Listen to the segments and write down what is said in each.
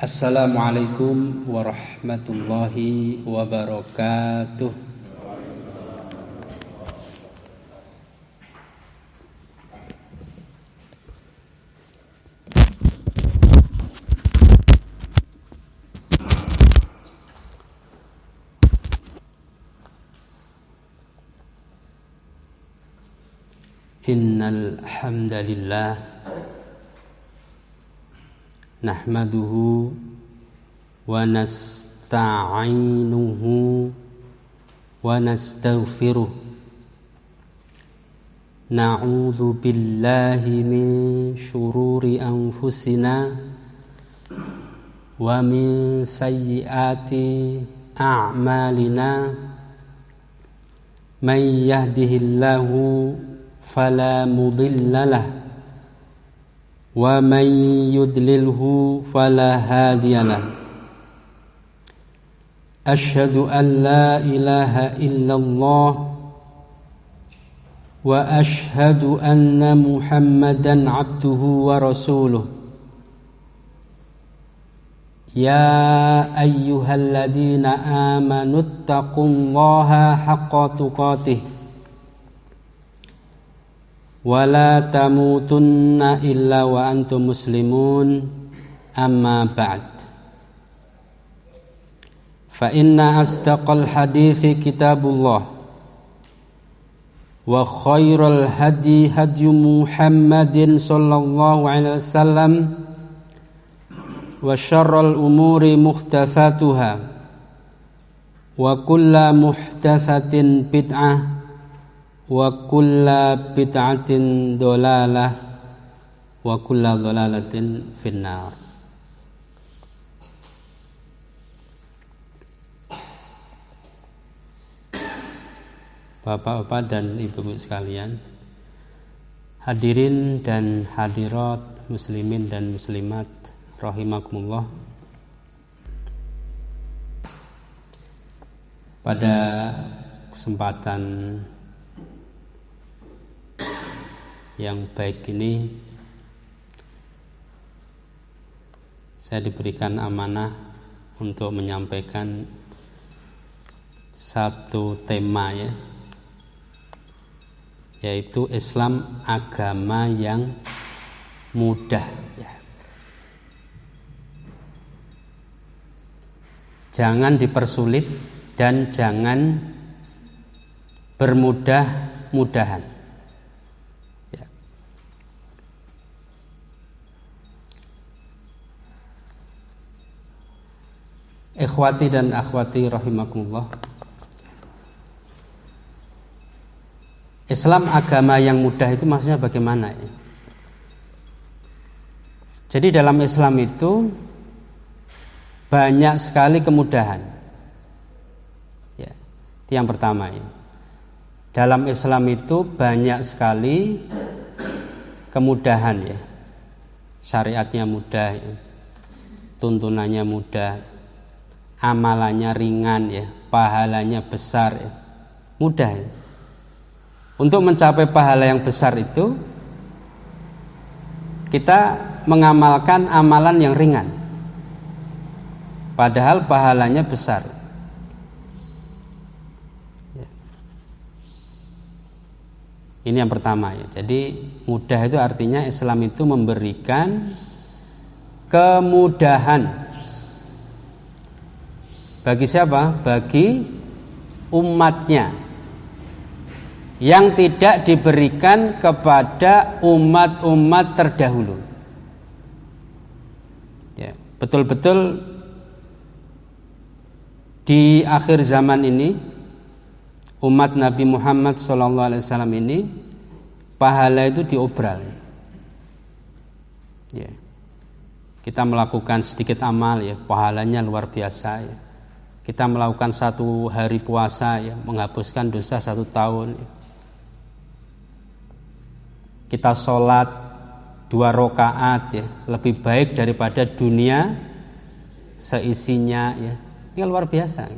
Assalamualaikum warahmatullahi wabarakatuh. Innal hamdalillah nahmaduhu wa nasta'inuhu wa nastaghfiruh. Na'udzu billahi min syururi anfusina wa min sayyiati a'malina. Man yahdihillahu fala mudhillalah wa man yudlilhu fala hadiyalah. Asyhadu an la ilaha illallah wa asyhadu anna Muhammadan abduhu wa rasuluh. Ya ayyuhalladzina amanu taqullaha haqqa tuqatih wa la tamutunna illa wa antum muslimun. Amma ba'd. Fa inna asdaqal hadithi kitabullah wa khairal hadi hadi Muhammadin sallallahu alaihi wasallam wa syarrul umuri muhdatsatuha wa kullu muhdatsatin bid'ah wa kulla bid'atin dolalah wa kulla dolalatin finnar. Bapak-bapak dan ibu-ibu sekalian, hadirin dan hadirat, muslimin dan muslimat rahimakumullah. Pada kesempatan yang baik ini saya diberikan amanah untuk menyampaikan satu tema, yaitu Islam agama yang mudah. Jangan dipersulit dan jangan bermudah-mudahan. Ikhwati dan akhwati rahimakumullah, Islam agama yang mudah itu maksudnya bagaimana ya? Jadi dalam Islam itu banyak sekali kemudahan ya. Itu yang pertama ya. Dalam Islam itu banyak sekali kemudahan ya. Syariatnya mudah ya. Tuntunannya mudah, amalannya ringan ya, pahalanya besar ya. Mudah ya. Untuk mencapai pahala yang besar itu kita mengamalkan amalan yang ringan, padahal pahalanya besar ya. Ini yang pertama ya. Jadi mudah itu artinya Islam itu memberikan kemudahan. Bagi siapa? Bagi umatnya, yang tidak diberikan kepada umat-umat terdahulu ya. Betul-betul di akhir zaman ini umat Nabi Muhammad SAW ini pahala itu diobral ya. Kita melakukan sedikit amal ya, pahalanya luar biasa ya. Kita melakukan satu hari puasa ya, menghapuskan dosa 1 tahun ya. Kita sholat 2 rakaat ya, lebih baik daripada dunia seisinya ya. Ini luar biasa.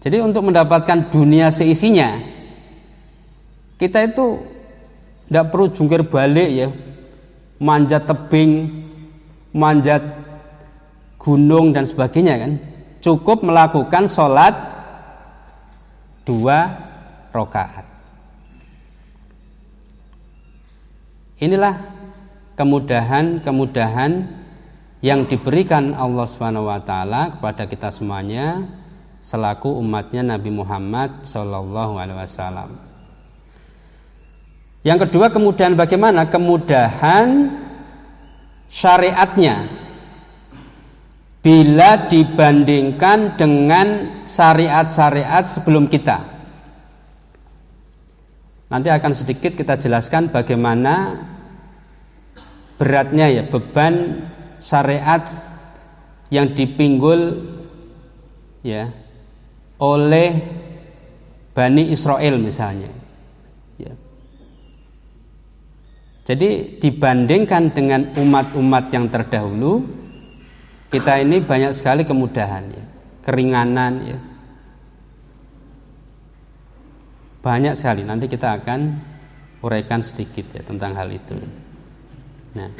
Jadi untuk mendapatkan dunia seisinya, kita itu tidak perlu jungkir balik ya, manjat tebing, manjat gunung dan sebagainya kan. Cukup melakukan sholat 2 rakaat. Inilah kemudahan-kemudahan yang diberikan Allah Subhanahu wa taala kepada kita semuanya selaku umatnya Nabi Muhammad sallallahu alaihi wasallam. Yang kedua, kemudahan bagaimana? Kemudahan syariatnya bila dibandingkan dengan syariat-syariat sebelum kita. Nanti akan sedikit kita jelaskan bagaimana beratnya ya beban syariat yang dipinggul ya oleh Bani Israel misalnya. Ya. Jadi dibandingkan dengan umat-umat yang terdahulu, kita ini banyak sekali kemudahan ya, keringanan ya. Banyak sekali, nanti kita akan uraikan sedikit ya tentang hal itu. Nah,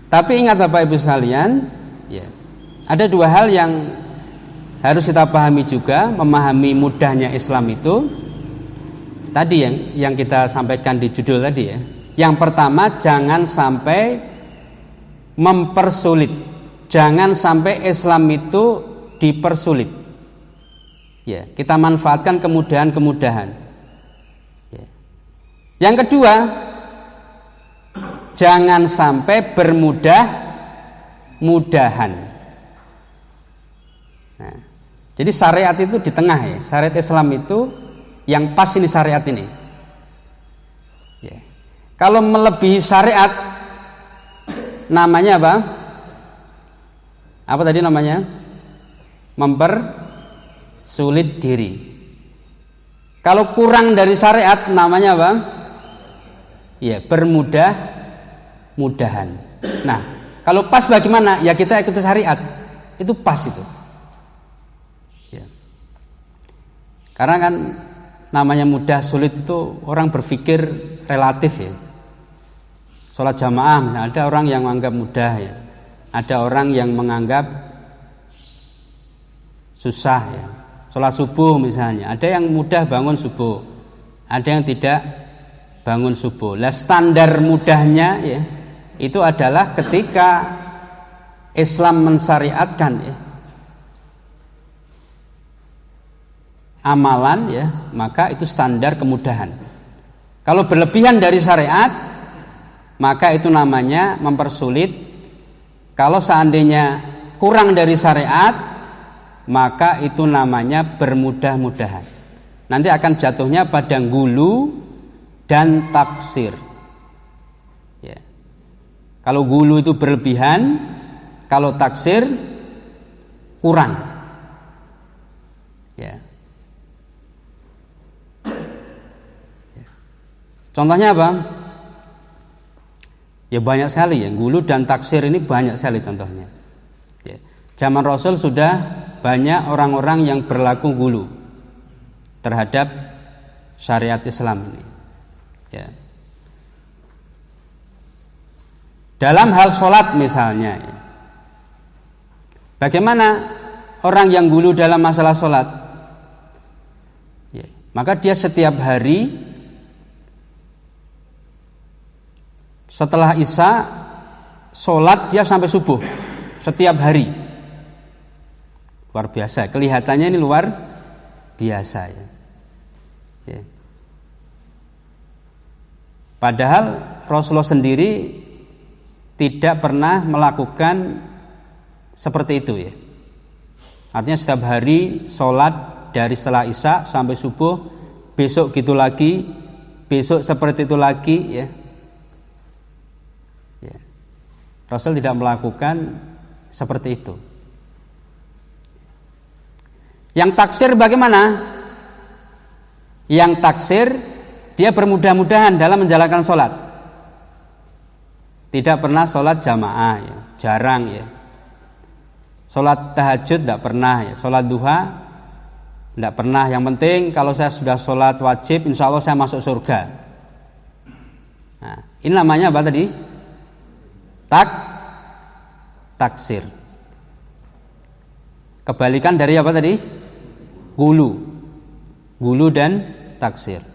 tapi ingat Bapak Ibu sekalian, ya, ada 2 hal yang harus kita pahami juga, memahami mudahnya Islam itu. Tadi yang kita sampaikan di judul tadi ya. Yang pertama, jangan sampai mempersulit, jangan sampai Islam itu dipersulit. Ya, kita manfaatkan kemudahan-kemudahan. Ya. Yang kedua, jangan sampai bermudah-mudahan. Nah, jadi syariat itu di tengah ya. Syariat Islam itu yang pas ini syariat ini. Ya. Kalau melebihi syariat, namanya apa? Apa tadi namanya? Mempersulit diri. Kalau kurang dari syariat, namanya apa? Ya, bermudah-mudahan. Nah, kalau pas bagaimana? Ya kita ikuti syariat. Itu pas itu. Ya. Karena kan namanya mudah sulit itu orang berpikir relatif ya. Sholat jamaah, ada orang yang menganggap mudah ya. Ada orang yang menganggap susah ya. Sholat subuh misalnya, ada yang mudah bangun subuh, ada yang tidak bangun subuh. Lah standar mudahnya ya, itu adalah ketika Islam mensyariatkan ya amalan ya, maka itu standar kemudahan. Kalau berlebihan dari syariat, maka itu namanya mempersulit. Kalau seandainya kurang dari syariat, maka itu namanya bermudah-mudahan. Nanti akan jatuhnya pada gulu dan taksir. Ya. Kalau gulu itu berlebihan, kalau taksir kurang. Ya. Contohnya apa? Ya banyak sekali ya, gulu dan taksir ini banyak sekali contohnya. Ya. Zaman Rasul sudah banyak orang-orang yang berlaku gulu terhadap syariat Islam ini. Ya. Dalam hal sholat misalnya, ya. Bagaimana orang yang gulu dalam masalah sholat? Ya. Maka dia setiap hari setelah Isya sholat dia sampai subuh setiap hari. Luar biasa, kelihatannya ini luar biasa ya. Ya. Padahal Rasulullah sendiri tidak pernah melakukan seperti itu ya. Artinya setiap hari sholat dari setelah Isya sampai subuh, besok gitu lagi, besok seperti itu lagi ya. Ya. Rasul tidak melakukan seperti itu. Yang taksir bagaimana? Yang taksir dia bermudah-mudahan dalam menjalankan sholat. Tidak pernah sholat jamaah ya, jarang ya. Sholat tahajud tidak pernah ya, sholat duha tidak pernah. Yang penting kalau saya sudah sholat wajib, insya Allah saya masuk surga. Nah, ini namanya apa tadi? Taksir. Kebalikan dari apa tadi? Gulu. Gulu dan taksir.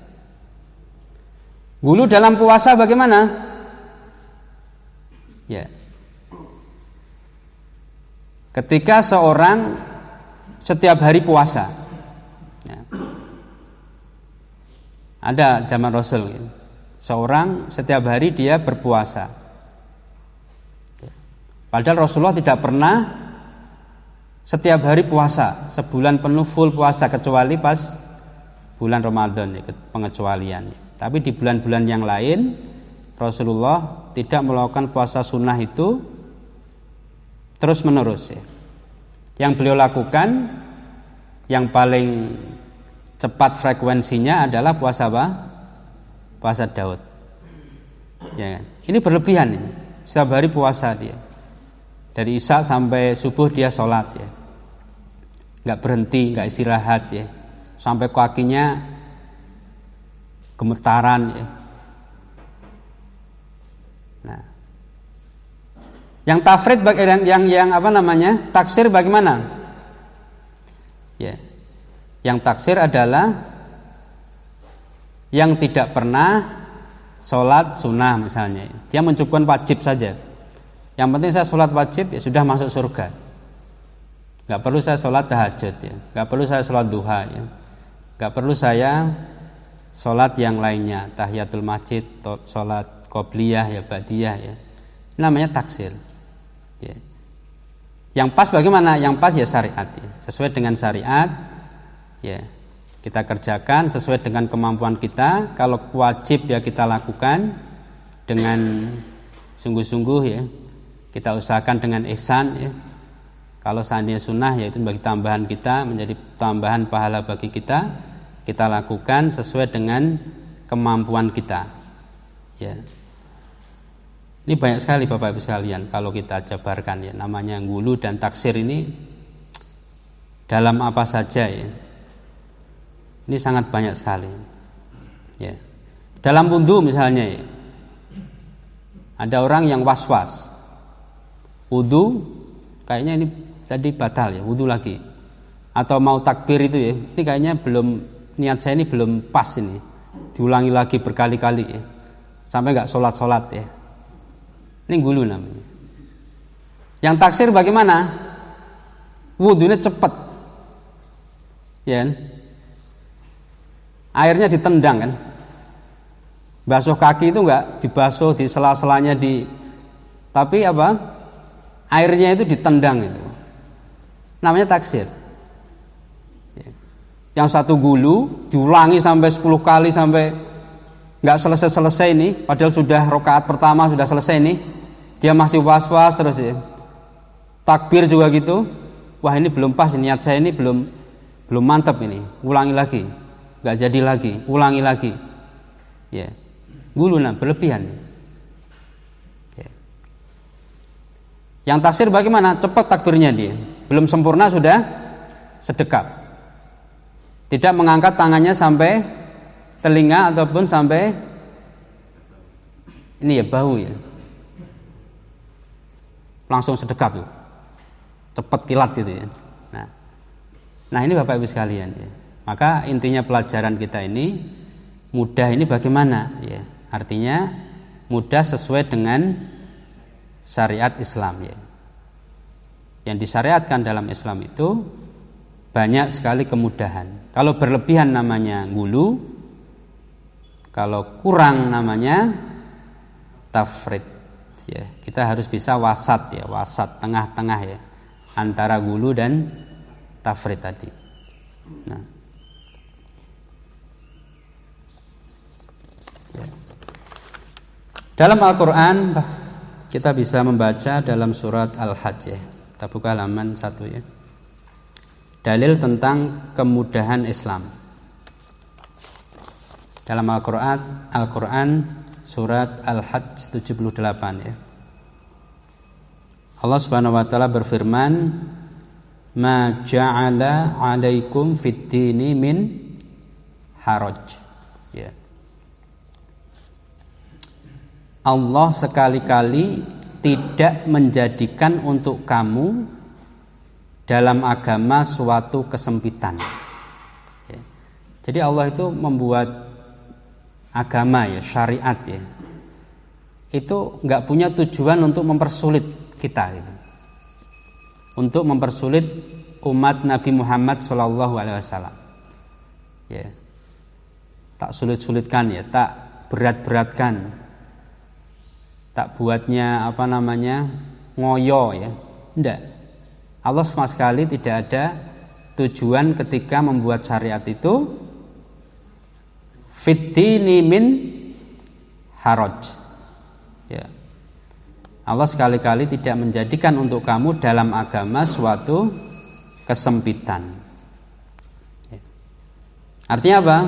Gulu dalam puasa bagaimana? Ya. Ketika seorang setiap hari puasa, ya. Ada zaman Rasul, ya. Seorang setiap hari dia berpuasa, ya. Padahal Rasulullah tidak pernah setiap hari puasa, sebulan penuh full puasa, kecuali pas bulan Ramadan, ya, pengecualian, ya. Tapi di bulan-bulan yang lain Rasulullah tidak melakukan puasa sunnah itu terus menerus, ya. Yang beliau lakukan yang paling cepat frekuensinya adalah puasa apa? Puasa Daud, ya. Ini berlebihan ini. Setiap hari puasa dia. Dari Isya sampai subuh dia sholat, ya. Nggak berhenti, nggak istirahat, ya. Sampai kakinya gemetaran, ya. Nah, yang tafrid, yang apa namanya, taksir bagaimana? Ya, yang taksir adalah yang tidak pernah sholat sunnah misalnya. Dia mencukupkan wajib saja. Yang penting saya sholat wajib, ya sudah masuk surga. Gak perlu saya sholat tahajud, ya. Gak perlu saya sholat duha, ya. Gak perlu saya sholat yang lainnya, tahiyatul masjid, sholat qobliyah, ya, ba'diyah, ya. Ini namanya taksir, ya. Yang pas bagaimana? Yang pas ya syariat, ya. Sesuai dengan syariat, ya. Kita kerjakan sesuai dengan kemampuan kita. Kalau wajib ya kita lakukan dengan sungguh-sungguh, ya. Kita usahakan dengan ihsan, ya. Kalau seandainya sunnah, ya itu bagi tambahan kita, menjadi tambahan pahala bagi kita. Kita lakukan sesuai dengan kemampuan kita, ya. Ini banyak sekali Bapak Ibu sekalian kalau kita jabarkan, ya, namanya gulu dan taksir ini dalam apa saja, ya. Ini sangat banyak sekali, ya. Dalam wudu misalnya, ya, ada orang yang was-was wudu, kayaknya ini tadi batal, ya, wudu lagi, atau mau takbir itu, ya, ini kayaknya belum, niat saya ini belum pas, ini diulangi lagi berkali-kali, ya, sampai nggak sholat, ya. Ini gulu namanya. Yang taksir bagaimana? Wudunya cepat, ya, airnya ditendang, kan, basuh kaki itu nggak dibasuh di sela-selanya, tapi apa? Airnya itu ditendang, itu namanya taksir, ya. Yang satu gulu diulangi sampai 10 kali sampai nggak selesai ini, padahal sudah rakaat pertama sudah selesai nih, dia masih was-was terus, ya. Takbir juga gitu, wah ini belum pas, niat saya ini belum mantap, ini ulangi lagi, nggak jadi lagi, ulangi lagi, ya. Gulu, nah, berlebihan, ya. Yang taksir bagaimana? Cepat takbirnya dia, belum sempurna sudah sedekap, tidak mengangkat tangannya sampai telinga ataupun sampai ini, ya, bahu, ya, langsung sedekap, ya. Cepat kilat gitu, ya. Nah ini Bapak Ibu sekalian, ya. Maka intinya pelajaran kita ini mudah ini bagaimana, ya? Artinya mudah sesuai dengan syariat Islam, ya. Yang disyariatkan dalam Islam itu banyak sekali kemudahan. Kalau berlebihan namanya gulu, kalau kurang namanya tafrid, ya. Kita harus bisa wasat, ya, wasat, tengah-tengah, ya, antara gulu dan tafrid tadi. Nah, ya. Dalam Al-Quran kita bisa membaca dalam surat Al-Hajj, ya. Kita buka halaman 1, ya. Dalil tentang kemudahan Islam. Dalam Al-Quran surat Al-Hajj 78, ya. Allah Subhanahu wa taala berfirman, "Ma ja'ala 'alaikum fid-dini min haraj." Ya. Allah sekali-kali tidak menjadikan untuk kamu dalam agama suatu kesempitan. Ya. Jadi Allah itu membuat agama ya, syariat ya, itu nggak punya tujuan untuk mempersulit kita gitu. Untuk mempersulit umat Nabi Muhammad SAW. Ya. Tak sulit-sulitkan ya, tak berat-beratkan, tak buatnya ngoyo ya. Enggak. Allah sama sekali tidak ada tujuan ketika membuat syariat itu fiddini min haraj. Ya. Allah sekali-kali tidak menjadikan untuk kamu dalam agama suatu kesempitan. Ya. Artinya apa?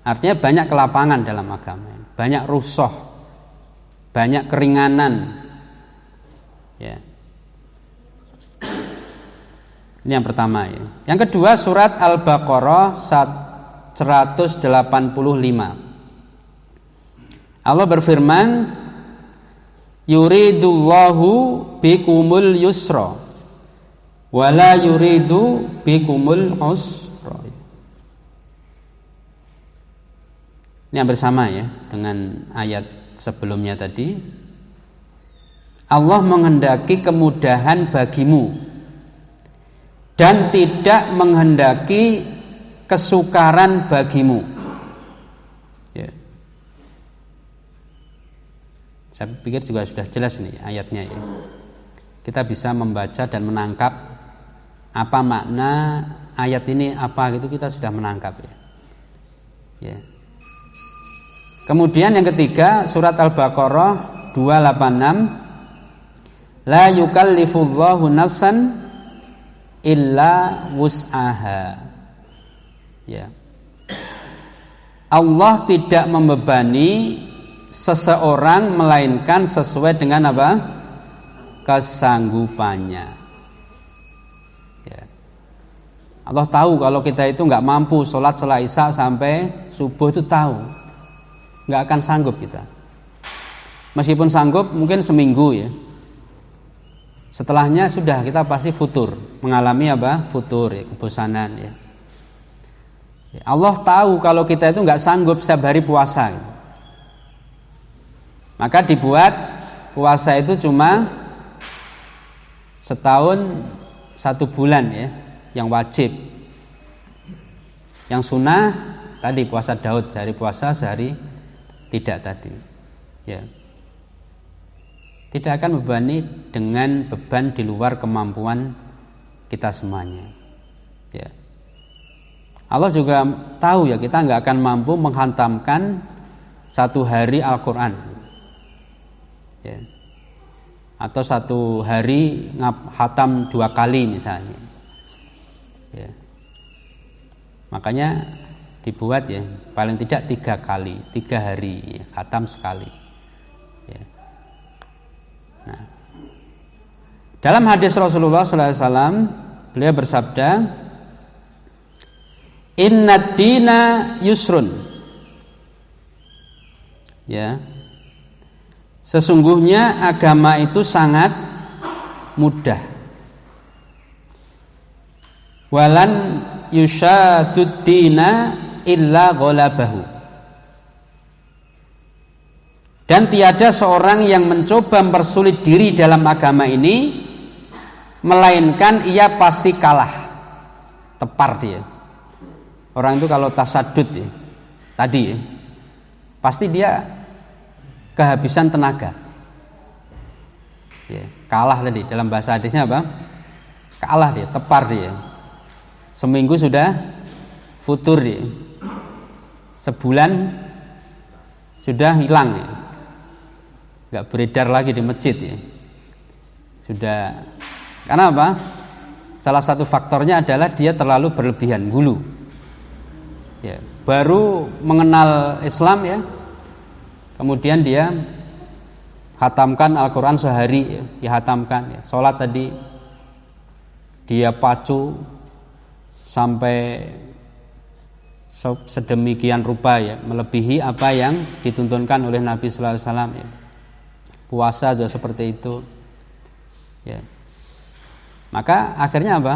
Artinya banyak kelapangan dalam agama, banyak rusuh, banyak keringanan. Ya. Ini yang pertama ya. Yang kedua surat Al-Baqarah 185. Allah berfirman, yuridullahu bikumul yusra wa la yuridu bikumul usra. Ini yang bersama ya dengan ayat sebelumnya tadi. Allah menghendaki kemudahan bagimu dan tidak menghendaki kesukaran bagimu. Ya. Saya pikir juga sudah jelas nih ayatnya ya. Kita bisa membaca dan menangkap apa makna ayat ini, apa gitu kita sudah menangkap ya. Ya. Kemudian yang ketiga surat Al-Baqarah 286, la yukallifullahu nafsan illa wus'aha. Ya. Allah tidak membebani seseorang melainkan sesuai dengan apa? Kesanggupannya. Ya. Allah tahu kalau kita itu nggak mampu sholat setelah isya sampai subuh, itu tahu nggak akan sanggup kita. Meskipun sanggup mungkin seminggu ya. Setelahnya sudah kita pasti futur, mengalami apa? Futur ya, kebosanan ya. Allah tahu kalau kita itu nggak sanggup setiap hari puasa. Maka dibuat puasa itu cuma setahun 1 bulan ya, yang wajib. Yang sunnah tadi puasa Daud, sehari puasa sehari tidak tadi. Ya. Tidak akan membebani dengan beban di luar kemampuan kita semuanya. Ya. Allah juga tahu ya kita nggak akan mampu menghantamkan 1 hari Al-Quran. Ya. Atau 1 hari khatam 2 kali misalnya. Ya. Makanya dibuat ya paling tidak 3 kali, 3 hari ya, khatam sekali. Ya. Nah, dalam hadis Rasulullah SAW beliau bersabda, innad dina yusrun. Ya. Sesungguhnya agama itu sangat mudah. Walan yushadud dina illa ghalabahu. Dan tiada seorang yang mencoba mempersulit diri dalam agama ini melainkan ia pasti kalah, tepar dia. Orang itu kalau tasadud ya, tadi ya, pasti dia kehabisan tenaga. Ya, kalah tadi dalam bahasa hadisnya apa? Kalah dia, tepar dia. Seminggu sudah futur dia. Sebulan sudah hilang ya. Gak beredar lagi di masjid ya. Sudah. Karena apa? Salah satu faktornya adalah dia terlalu berlebihan hulu. Ya, baru mengenal Islam ya. Kemudian dia khatamkan Al-Quran sehari ya, dihatamkan ya. Sholat tadi dia pacu sampai sedemikian rupa ya, melebihi apa yang dituntunkan oleh Nabi sallallahu alaihi wasallam ya. Puasa juga seperti itu. Ya. Maka akhirnya apa?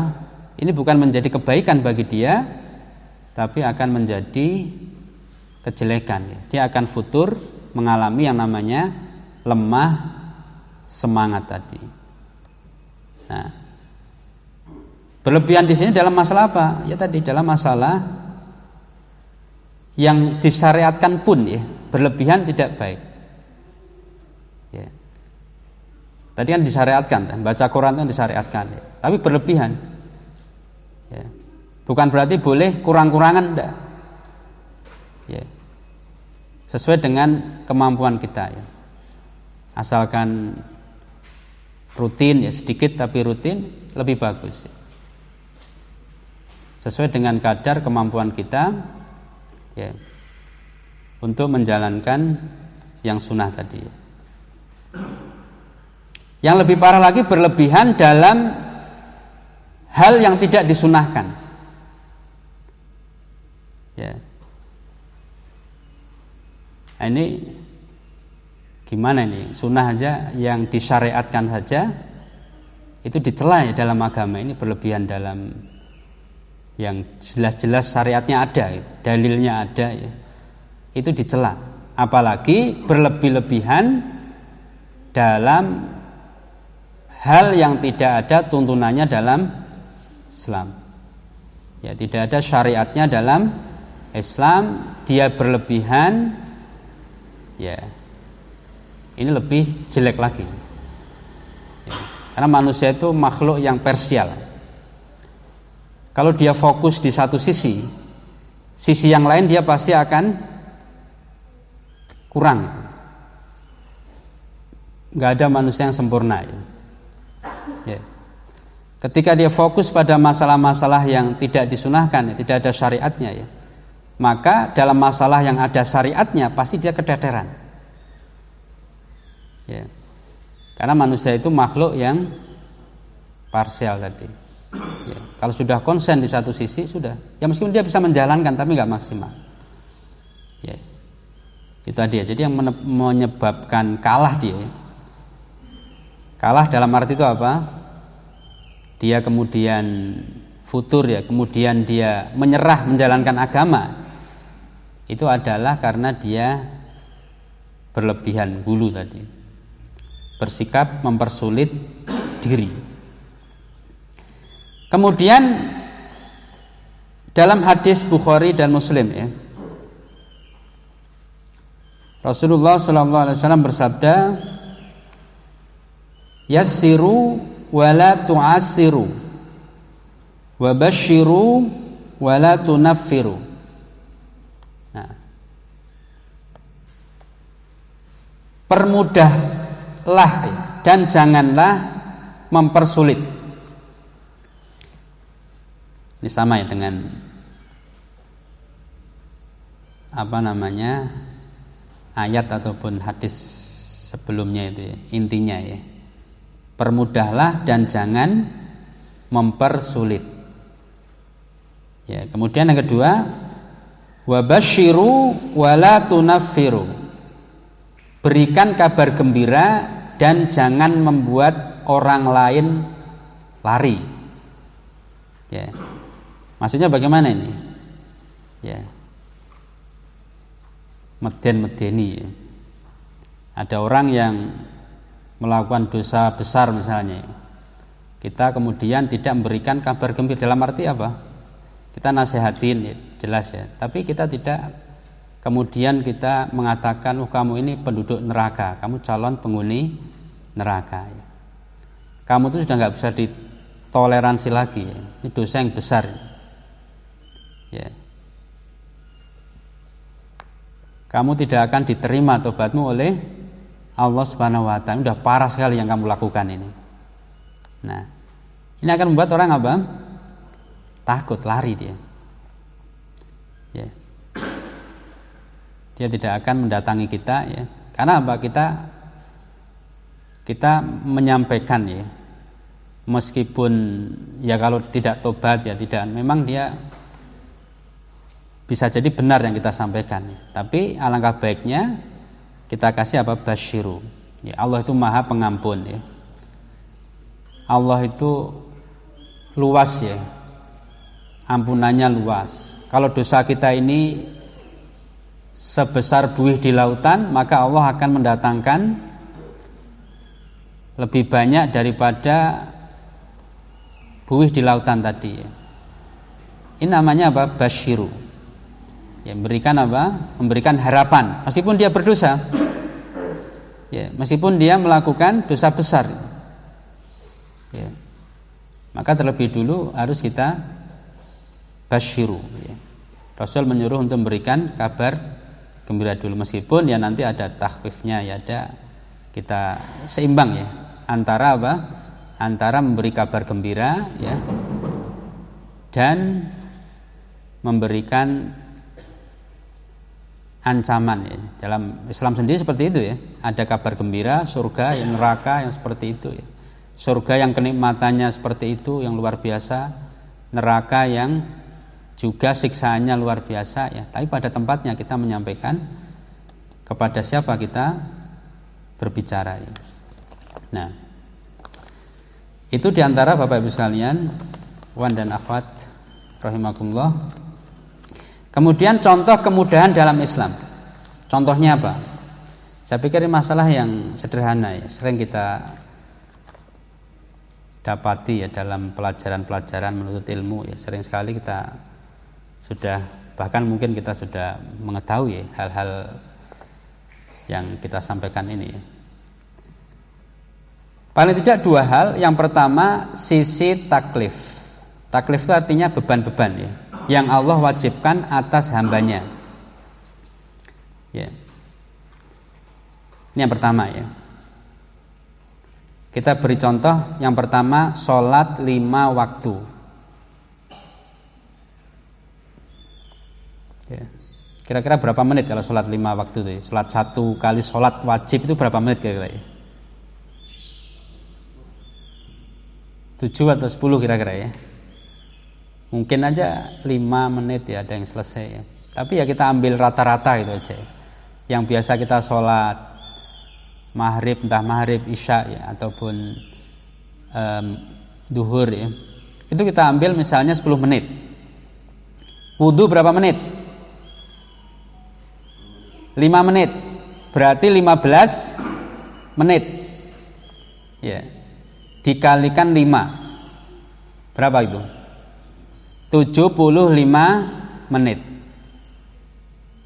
Ini bukan menjadi kebaikan bagi dia, tapi akan menjadi kejelekan ya. Dia akan futur, mengalami yang namanya lemah semangat tadi. Nah, berlebihan di sini dalam masalah apa? Ya tadi dalam masalah yang disyariatkan pun ya, berlebihan tidak baik. Ya. Tadi kan disyariatkan, kan? Baca Quran itu disyariatkan, ya. Tapi berlebihan. Ya. Bukan berarti boleh kurang-kurangan, enggak. Ya. Sesuai dengan kemampuan kita ya. Asalkan rutin ya, sedikit tapi rutin lebih bagus ya. Sesuai dengan kadar kemampuan kita ya, untuk menjalankan yang sunnah tadi ya. Yang lebih parah lagi berlebihan dalam hal yang tidak disunahkan ya. Nah, ini gimana ini? Sunnah aja yang disyariatkan saja itu dicela ya dalam agama. Ini berlebihan dalam yang jelas-jelas syariatnya ada, ya, dalilnya ada ya. Itu dicela. Apalagi berlebih-lebihan dalam hal yang tidak ada tuntunannya dalam Islam. Ya, tidak ada syariatnya dalam Islam, dia berlebihan. Ya, ini lebih jelek lagi ya, karena manusia itu makhluk yang parsial. Kalau dia fokus di satu sisi yang lain dia pasti akan kurang. Nggak ada manusia yang sempurna ya. Ya. Ketika dia fokus pada masalah-masalah yang tidak disunahkan ya, tidak ada syariatnya ya, maka dalam masalah yang ada syariatnya pasti dia keteteran ya. Karena manusia itu makhluk yang parsial tadi ya. Kalau sudah konsen di satu sisi sudah ya, meskipun dia bisa menjalankan tapi nggak maksimal ya. Itu tadi ya. Jadi yang menyebabkan kalah dia ya. Kalah dalam arti itu apa? Dia kemudian futur ya, kemudian dia menyerah menjalankan agama. Itu adalah karena dia berlebihan gulu tadi, bersikap mempersulit diri. Kemudian dalam hadis Bukhari dan Muslim ya, Rasulullah SAW bersabda, yassiru wala tu'assiru wa basyiru wala tunaffiru. Nah, permudahlah dan janganlah mempersulit. Ini sama ya dengan ayat ataupun hadis sebelumnya itu ya, intinya ya. Permudahlah dan jangan mempersulit. Ya, kemudian yang kedua, wabashiru wala tunaffiru. Berikan kabar gembira dan jangan membuat orang lain lari. Ya. Maksudnya bagaimana ini? Ya. Meden-medeni ya. Ada orang yang melakukan dosa besar misalnya, kita kemudian tidak memberikan kabar gembira. Dalam arti apa? Kita nasihatin ya, jelas ya, tapi kita tidak kemudian kita mengatakan, kamu ini penduduk neraka, kamu calon penghuni neraka ya. Kamu itu sudah nggak bisa ditoleransi lagi ya. Ini dosa yang besar ya. Kamu tidak akan diterima tobatmu oleh Allah Subhanahu wa ta'ala. Udah parah sekali yang kamu lakukan ini. Nah, ini akan membuat orang apa? Takut, lari dia. Ya. Dia tidak akan mendatangi kita ya. Karena apa? Kita menyampaikan ya. Meskipun ya kalau tidak tobat ya tidak, memang dia bisa jadi benar yang kita sampaikan ya. Tapi alangkah baiknya kita kasih apa? Basyiru ya. Allah itu maha pengampun ya. Allah itu luas ya, ampunannya luas. Kalau dosa kita ini sebesar buih di lautan, maka Allah akan mendatangkan lebih banyak daripada buih di lautan tadi ya. Ini namanya apa? Basyiru ya, memberikan apa? Memberikan harapan meskipun dia berdosa ya, meskipun dia melakukan dosa besar ya. Maka terlebih dulu harus kita basyiru ya. Rasul menyuruh untuk memberikan kabar gembira dulu, meskipun ya nanti ada takhfifnya ya, ada kita seimbang ya antara apa? Antara memberi kabar gembira ya dan memberikan ancaman ya. Dalam Islam sendiri seperti itu ya. Ada kabar gembira, surga, yang neraka yang seperti itu ya. Surga yang kenikmatannya seperti itu yang luar biasa, neraka yang juga siksaannya luar biasa ya. Tapi pada tempatnya kita menyampaikan kepada siapa kita berbicara ya. Nah, itu diantara Bapak Ibu sekalian, wan dan akhwat rahimakumullah. Kemudian contoh kemudahan dalam Islam. Contohnya apa? Saya pikir ini masalah yang sederhana ya, sering kita dapati ya dalam pelajaran-pelajaran menuntut ilmu ya. Sering sekali kita sudah, bahkan mungkin kita sudah mengetahui ya, hal-hal yang kita sampaikan ini ya. Paling tidak dua hal. Yang pertama, sisi taklif. Taklif itu artinya beban-beban ya, yang Allah wajibkan atas hambanya ya. Ini yang pertama ya. Kita beri contoh. Yang pertama, sholat 5 waktu ya. Kira-kira berapa menit kalau sholat 5 waktu itu ya? Sholat 1 kali sholat wajib itu berapa menit kira-kira ya? 7 atau 10 kira-kira ya. Mungkin aja 5 menit ya ada yang selesai ya. Tapi ya kita ambil rata-rata gitu aja ya. Yang biasa kita sholat maghrib, entah maghrib, isya ya, ataupun duhur ya, itu kita ambil misalnya 10 menit. Wudhu berapa menit? 5 menit. Berarti 15 menit ya. Dikalikan 5 berapa itu? 75 menit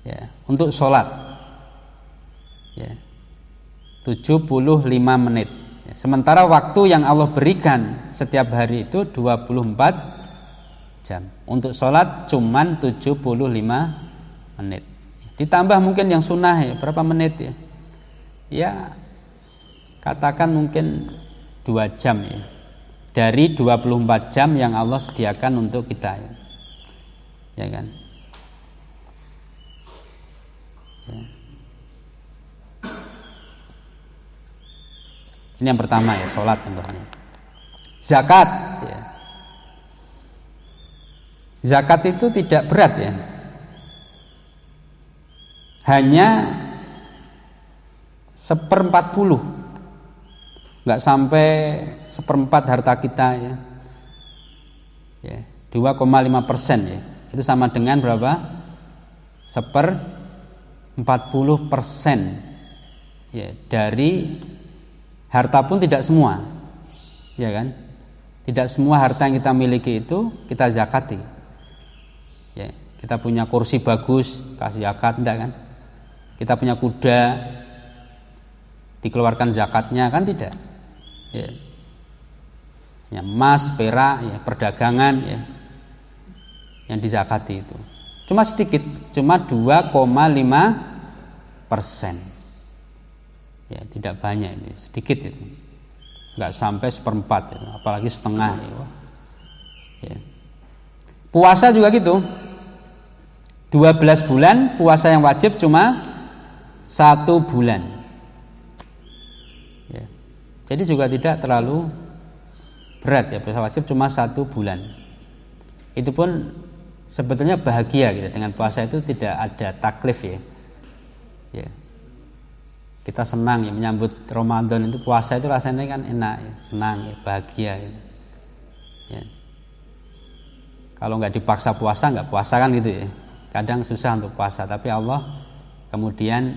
ya, untuk sholat ya, 75 menit ya. Sementara waktu yang Allah berikan setiap hari itu 24 jam. Untuk sholat cuman 75 menit. Ditambah mungkin yang sunnah ya, berapa menit ya? Ya katakan mungkin 2 jam ya, dari 24 jam yang Allah sediakan untuk kita ya kan ya. Ini yang pertama ya, sholat contohnya. Zakat ya. Zakat itu tidak berat ya, hanya 1/40, nggak sampai 1/4 harta kita ya. 2,5% ya. Itu sama dengan berapa? 1/40% ya, dari harta pun tidak semua ya kan. Tidak semua harta yang kita miliki itu kita zakati ya. Kita punya kursi bagus kasih zakat, enggak kan? Kita punya kuda dikeluarkan zakatnya kan, tidak ya. Emas, perak ya, perdagangan ya, yang dizakati itu cuma sedikit, cuma 2,5% ya, tidak banyak, ini sedikit itu, nggak sampai 1/4 ya, apalagi setengah ya. Puasa juga gitu, 12 bulan puasa yang wajib cuma 1 bulan ya. Jadi juga tidak terlalu berat ya, puasa wajib cuma 1 bulan. Itu pun sebetulnya bahagia gitu, dengan puasa itu tidak ada taklif ya. Ya. Kita senang ya menyambut Ramadan itu, puasa itu rasanya kan enak ya, senang ya, bahagia ya. Ya. Kalau nggak dipaksa puasa, nggak puasa kan gitu ya. Kadang susah untuk puasa, tapi Allah kemudian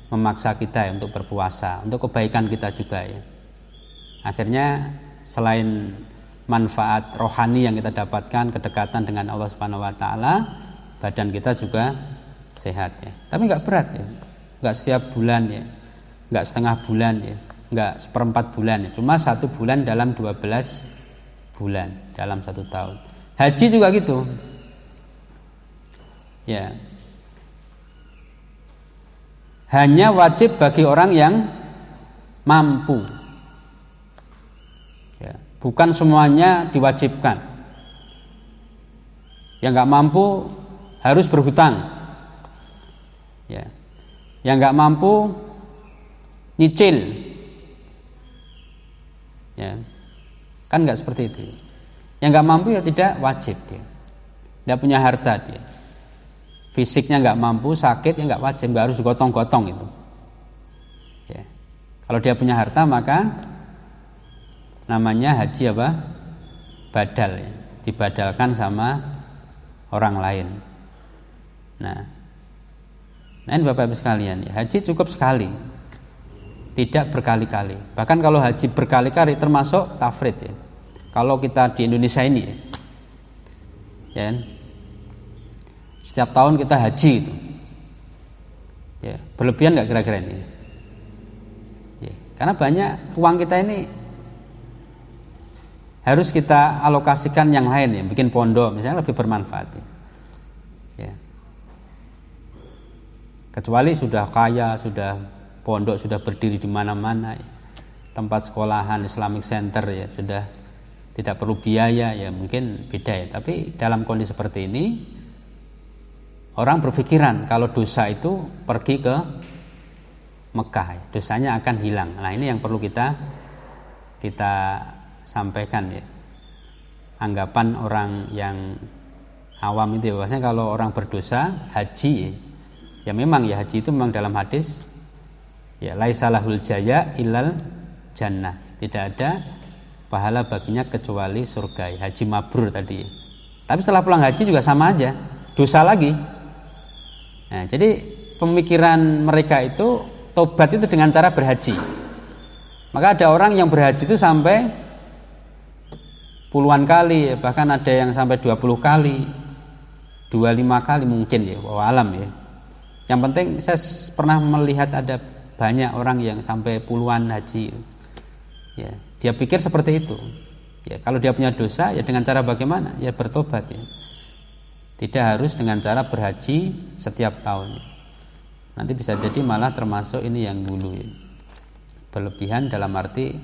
memaksa kita ya untuk berpuasa, untuk kebaikan kita juga ya. Akhirnya selain manfaat rohani yang kita dapatkan, kedekatan dengan Allah Subhanahu wa taala, badan kita juga sehat ya. Tapi nggak berat ya. Nggak setiap bulan ya. Nggak setengah bulan ya. Nggak seperempat bulan ya. Cuma 1 bulan dalam 12 bulan dalam 1 tahun. Haji juga gitu. Ya. Hanya wajib bagi orang yang mampu. Ya. Bukan semuanya diwajibkan. Yang nggak mampu harus berhutang. Ya. Yang nggak mampu nyicil. Ya. Kan nggak seperti itu. Yang nggak mampu ya tidak wajib dia. Tidak punya harta dia. Fisiknya nggak mampu, sakit ya nggak wajib, nggak harus digotong-gotong itu. Ya. Kalau dia punya harta maka namanya haji apa? Badal ya. Dibadalkan sama orang lain. Nah ini Bapak Ibu sekalian ya, haji cukup sekali, tidak berkali-kali. Bahkan kalau haji berkali-kali termasuk tafrid ya. Kalau kita di Indonesia ini ya, setiap tahun kita haji itu, ya, berlebihan nggak kira-kira ini? Ya, karena banyak uang kita ini harus kita alokasikan yang lain ya, bikin pondok misalnya lebih bermanfaat. Ya. Kecuali sudah kaya, sudah pondok sudah berdiri di mana-mana, ya. Tempat sekolahan Islamic Center ya sudah tidak perlu biaya ya mungkin beda ya. Tapi dalam kondisi seperti ini orang berpikiran kalau dosa itu pergi ke Mekah, ya, dosanya akan hilang. Nah ini yang perlu kita sampaikan ya. Anggapan orang yang awam itu ya, bahwasanya kalau orang berdosa haji ya memang ya haji itu memang dalam hadis ya laisalahul jaya ilal jannah, tidak ada pahala baginya kecuali surga ya, haji mabrur tadi. Tapi setelah pulang haji juga sama aja, dosa lagi. Nah, jadi pemikiran mereka itu tobat itu dengan cara berhaji. Maka ada orang yang berhaji itu sampai puluhan kali, bahkan ada yang sampai 20 kali, 25 kali mungkin ya, wallahu alam ya. Yang penting saya pernah melihat ada banyak orang yang sampai puluhan haji. Ya, dia pikir seperti itu. Ya, kalau dia punya dosa ya dengan cara bagaimana? Ya bertobat ya. Tidak harus dengan cara berhaji setiap tahun. Ya. Nanti bisa jadi malah termasuk ini yang dulu ya. Berlebihan dalam arti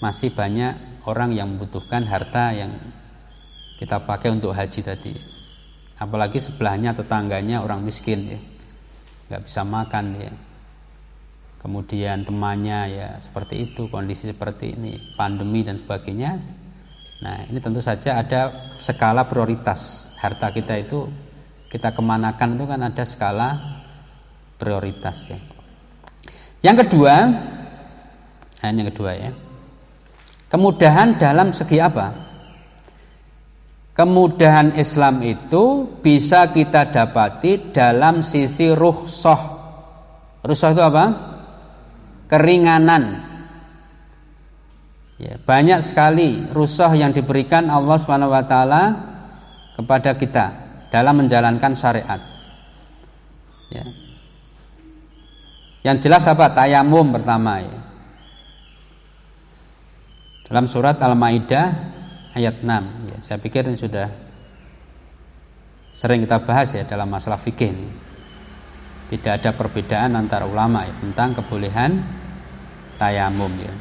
masih banyak orang yang membutuhkan harta yang kita pakai untuk haji tadi. Apalagi sebelahnya tetangganya orang miskin ya. Nggak bisa makan ya. Kemudian temannya ya seperti itu, kondisi seperti ini, pandemi dan sebagainya. Nah ini tentu saja ada skala prioritas. Harta kita itu kita kemanakan itu kan ada skala prioritas ya. Yang kedua ya, kemudahan dalam segi apa? Kemudahan Islam itu bisa kita dapati dalam sisi rukhsah. Rukhsah itu apa? Keringanan. Ya, banyak sekali rukhsah yang diberikan Allah Subhanahu wa taala kepada kita dalam menjalankan syariat. Ya. Yang jelas apa? Tayamum pertama ya. Dalam surat Al-Maidah ayat 6 ya, saya pikir ini sudah sering kita bahas ya dalam masalah fikih ini. Tidak ada perbedaan antara ulama ya, tentang kebolehan tayamum ya.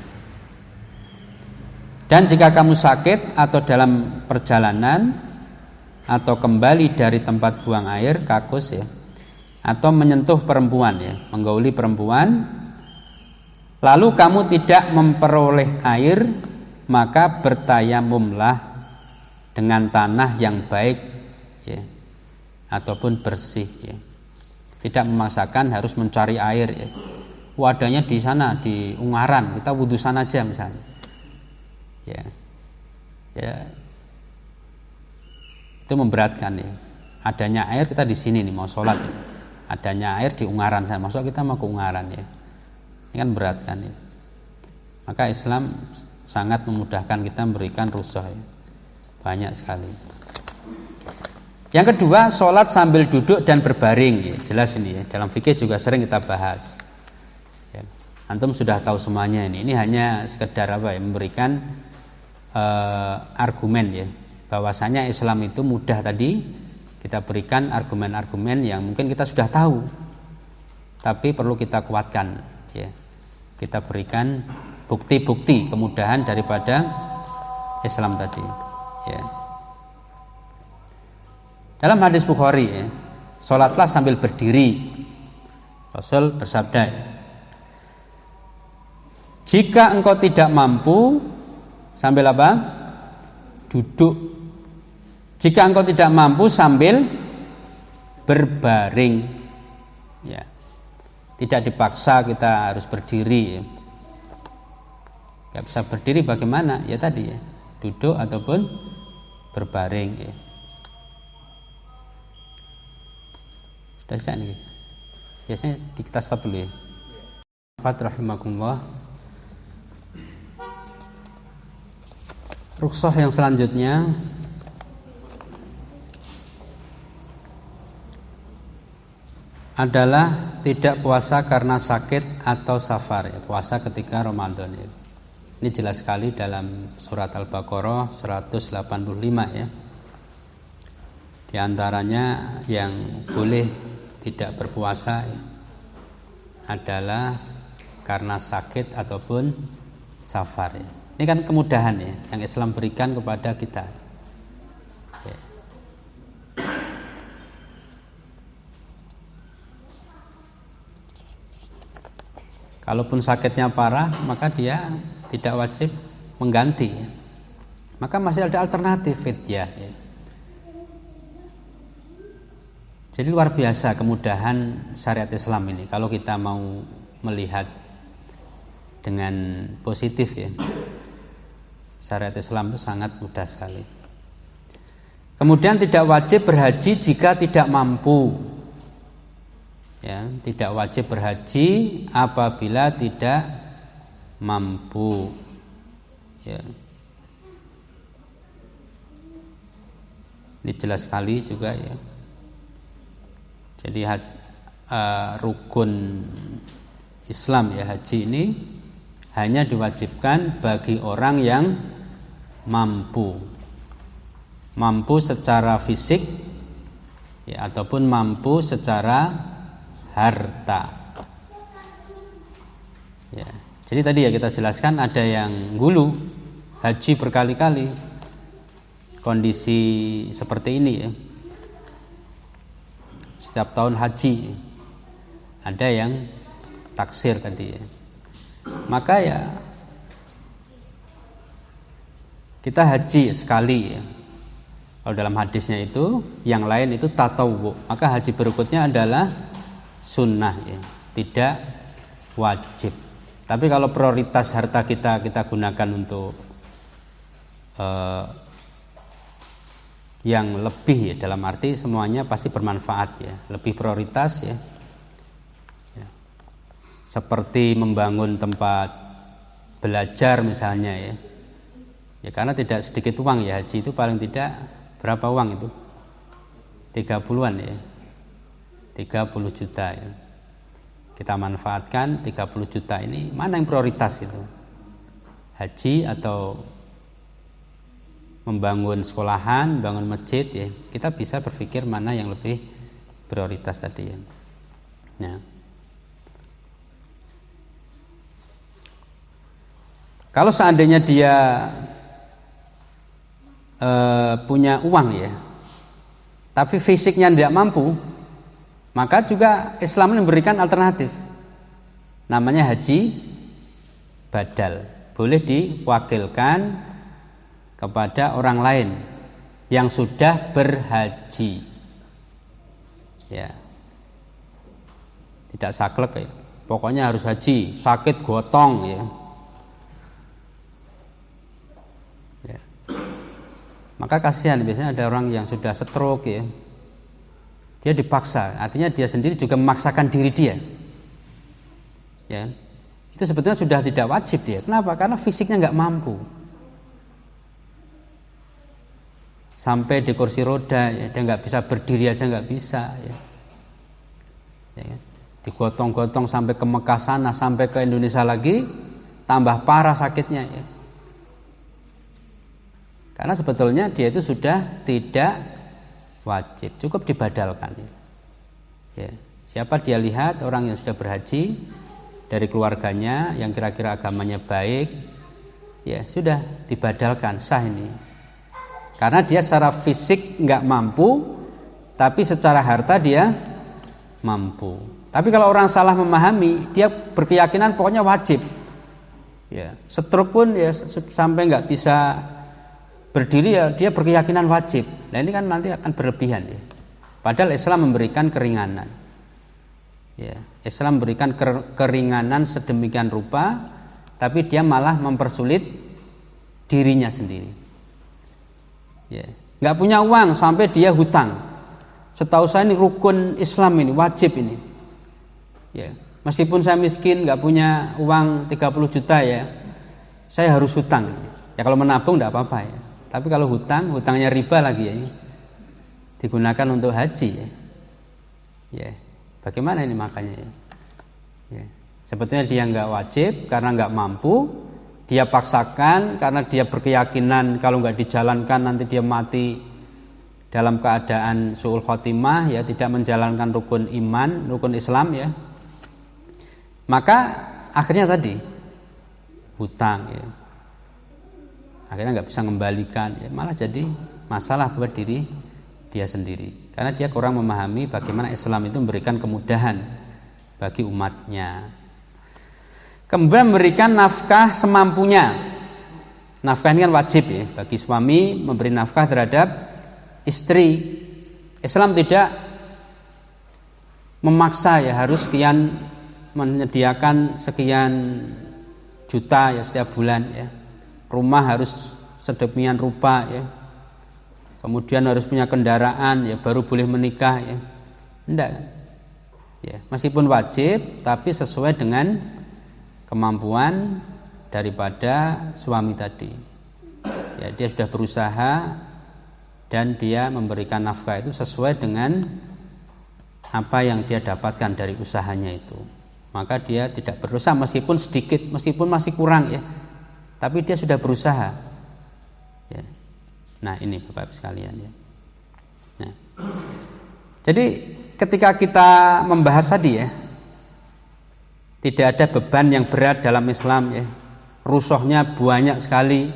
Dan jika kamu sakit atau dalam perjalanan atau kembali dari tempat buang air kakus ya, atau menyentuh perempuan ya, menggauli perempuan, lalu kamu tidak memperoleh air, maka bertayamumlah dengan tanah yang baik ya, ataupun bersih ya. Tidak memaksakan harus mencari air ya. Wadahnya di sana di Ungaran, kita wudhu sana aja misalnya. Ya. Ya. Itu memberatkan ya. Adanya air kita di sini nih mau sholat ya. Adanya air di Ungaran saya masuk kita mau ke Ungaran ya. Ini kan berat kan ya. Maka Islam sangat memudahkan kita memberikan rukhsah ya. Banyak sekali. Yang kedua, sholat sambil duduk dan berbaring ya. Jelas ini ya. Dalam fikih juga sering kita bahas. Ya. Antum sudah tahu semuanya ini. Ini hanya sekedar apa ya, memberikan argumen ya. Bahwasanya Islam itu mudah tadi. Kita berikan argumen-argumen yang mungkin kita sudah tahu, tapi perlu kita kuatkan ya. Kita berikan bukti-bukti kemudahan daripada Islam tadi ya. Dalam hadis Bukhari ya, sholatlah sambil berdiri. Rasul bersabda, jika engkau tidak mampu sambil apa? Duduk. Jika engkau tidak mampu sambil berbaring ya. Tidak dipaksa kita harus berdiri ya. Gak bisa berdiri bagaimana? Ya tadi ya, duduk ataupun berbaring ya. Sudah bisa nih. Biasanya kita stop dulu ya. Rahimakumullah. Rukhsah yang selanjutnya adalah tidak puasa karena sakit atau safar ya, puasa ketika Ramadan ya. Ini jelas sekali dalam surat Al-Baqarah 185 ya. Di antaranya yang boleh tidak berpuasa ya, adalah karena sakit ataupun safar ya. Ini kan kemudahan ya yang Islam berikan kepada kita ya. Kalaupun sakitnya parah, maka dia tidak wajib mengganti ya. Maka masih ada alternatif fidyah ya. Jadi luar biasa kemudahan syariat Islam ini. Kalau kita mau melihat dengan positif ya, syariat Islam itu sangat mudah sekali. Kemudian tidak wajib berhaji jika tidak mampu. Ya, tidak wajib berhaji apabila tidak mampu. Ya. Ini jelas sekali juga ya. Jadi rukun Islam ya, haji ini hanya diwajibkan bagi orang yang mampu. Mampu secara fisik ya, ataupun mampu secara harta ya. Jadi tadi ya kita jelaskan ada yang gulu haji berkali-kali, kondisi seperti ini ya, setiap tahun haji. Ada yang taksir tadi ya. Maka ya kita haji sekali ya. Kalau dalam hadisnya itu, yang lain itu tatawwu, maka haji berikutnya adalah sunnah ya, tidak wajib. Tapi kalau prioritas harta kita gunakan untuk yang lebih ya, dalam arti semuanya pasti bermanfaat ya, lebih prioritas ya. Ya. Seperti membangun tempat belajar misalnya ya. Ya karena tidak sedikit uang ya, haji itu paling tidak berapa uang itu? 30-an ya. 30 juta ya. Kita manfaatkan 30 juta ini, mana yang prioritas itu? Haji atau membangun sekolahan, membangun masjid ya. Kita bisa berpikir mana yang lebih prioritas tadi ya. Ya. Kalau seandainya dia punya uang ya, tapi fisiknya tidak mampu, maka juga Islam memberikan alternatif, namanya haji badal. Boleh diwakilkan kepada orang lain yang sudah berhaji ya, tidak saklek ya. Pokoknya harus haji, sakit gotong ya. Ya. Maka kasihan, biasanya ada orang yang sudah stroke ya, dia dipaksa, artinya dia sendiri juga memaksakan diri dia. Ya, itu sebetulnya sudah tidak wajib dia. Kenapa? Karena fisiknya nggak mampu. Sampai di kursi roda, ya, dia nggak bisa berdiri aja nggak bisa. Ya. Ya, digotong-gotong sampai ke Mekah sana, sampai ke Indonesia lagi, tambah parah sakitnya. Ya. Karena sebetulnya dia itu sudah tidak wajib, cukup dibadalkan. Ya. Siapa dia lihat orang yang sudah berhaji dari keluarganya yang kira-kira agamanya baik, ya sudah dibadalkan, sah ini. Karena dia secara fisik nggak mampu, tapi secara harta dia mampu. Tapi kalau orang salah memahami, dia berkeyakinan pokoknya wajib. Ya, stroke pun ya sampai nggak bisa berdiri ya dia berkeyakinan wajib. Nah ini kan nanti akan berlebihan ya. Padahal Islam memberikan keringanan. Ya, Islam memberikan keringanan sedemikian rupa, tapi dia malah mempersulit dirinya sendiri. Ya, nggak punya uang sampai dia hutang. Setahu saya ini rukun Islam ini, wajib ini. Ya, meskipun saya miskin, nggak punya uang 30 juta ya, saya harus hutang. Ya kalau menabung nggak apa-apa ya. Tapi kalau hutangnya riba lagi ya, digunakan untuk haji ya. Ya, bagaimana ini makanya ya? Ya, sebetulnya dia nggak wajib karena nggak mampu. Dia paksakan karena dia berkeyakinan kalau nggak dijalankan nanti dia mati dalam keadaan su'ul khotimah ya, tidak menjalankan rukun iman, rukun Islam ya. Maka akhirnya tadi hutang ya. Akhirnya nggak bisa mengembalikan ya, malah jadi masalah buat diri dia sendiri. Karena dia kurang memahami bagaimana Islam itu memberikan kemudahan bagi umatnya. Kemudian memberikan nafkah semampunya. Nafkah ini kan wajib ya bagi suami memberi nafkah terhadap istri. Islam tidak memaksa ya harus sekian, menyediakan sekian juta ya setiap bulan ya. Rumah harus sedemikian rupa ya. Kemudian harus punya kendaraan ya baru boleh menikah ya. Enggak. Ya, meskipun wajib tapi sesuai dengan kemampuan daripada suami tadi. Ya, dia sudah berusaha dan dia memberikan nafkah itu sesuai dengan apa yang dia dapatkan dari usahanya itu. Maka dia tidak berdosa meskipun sedikit, meskipun masih kurang ya. Tapi dia sudah berusaha. Ya. Nah, ini Bapak sekalian ya. Nah. Jadi ketika kita membahas tadi ya, tidak ada beban yang berat dalam Islam ya. Rusuhnya banyak sekali,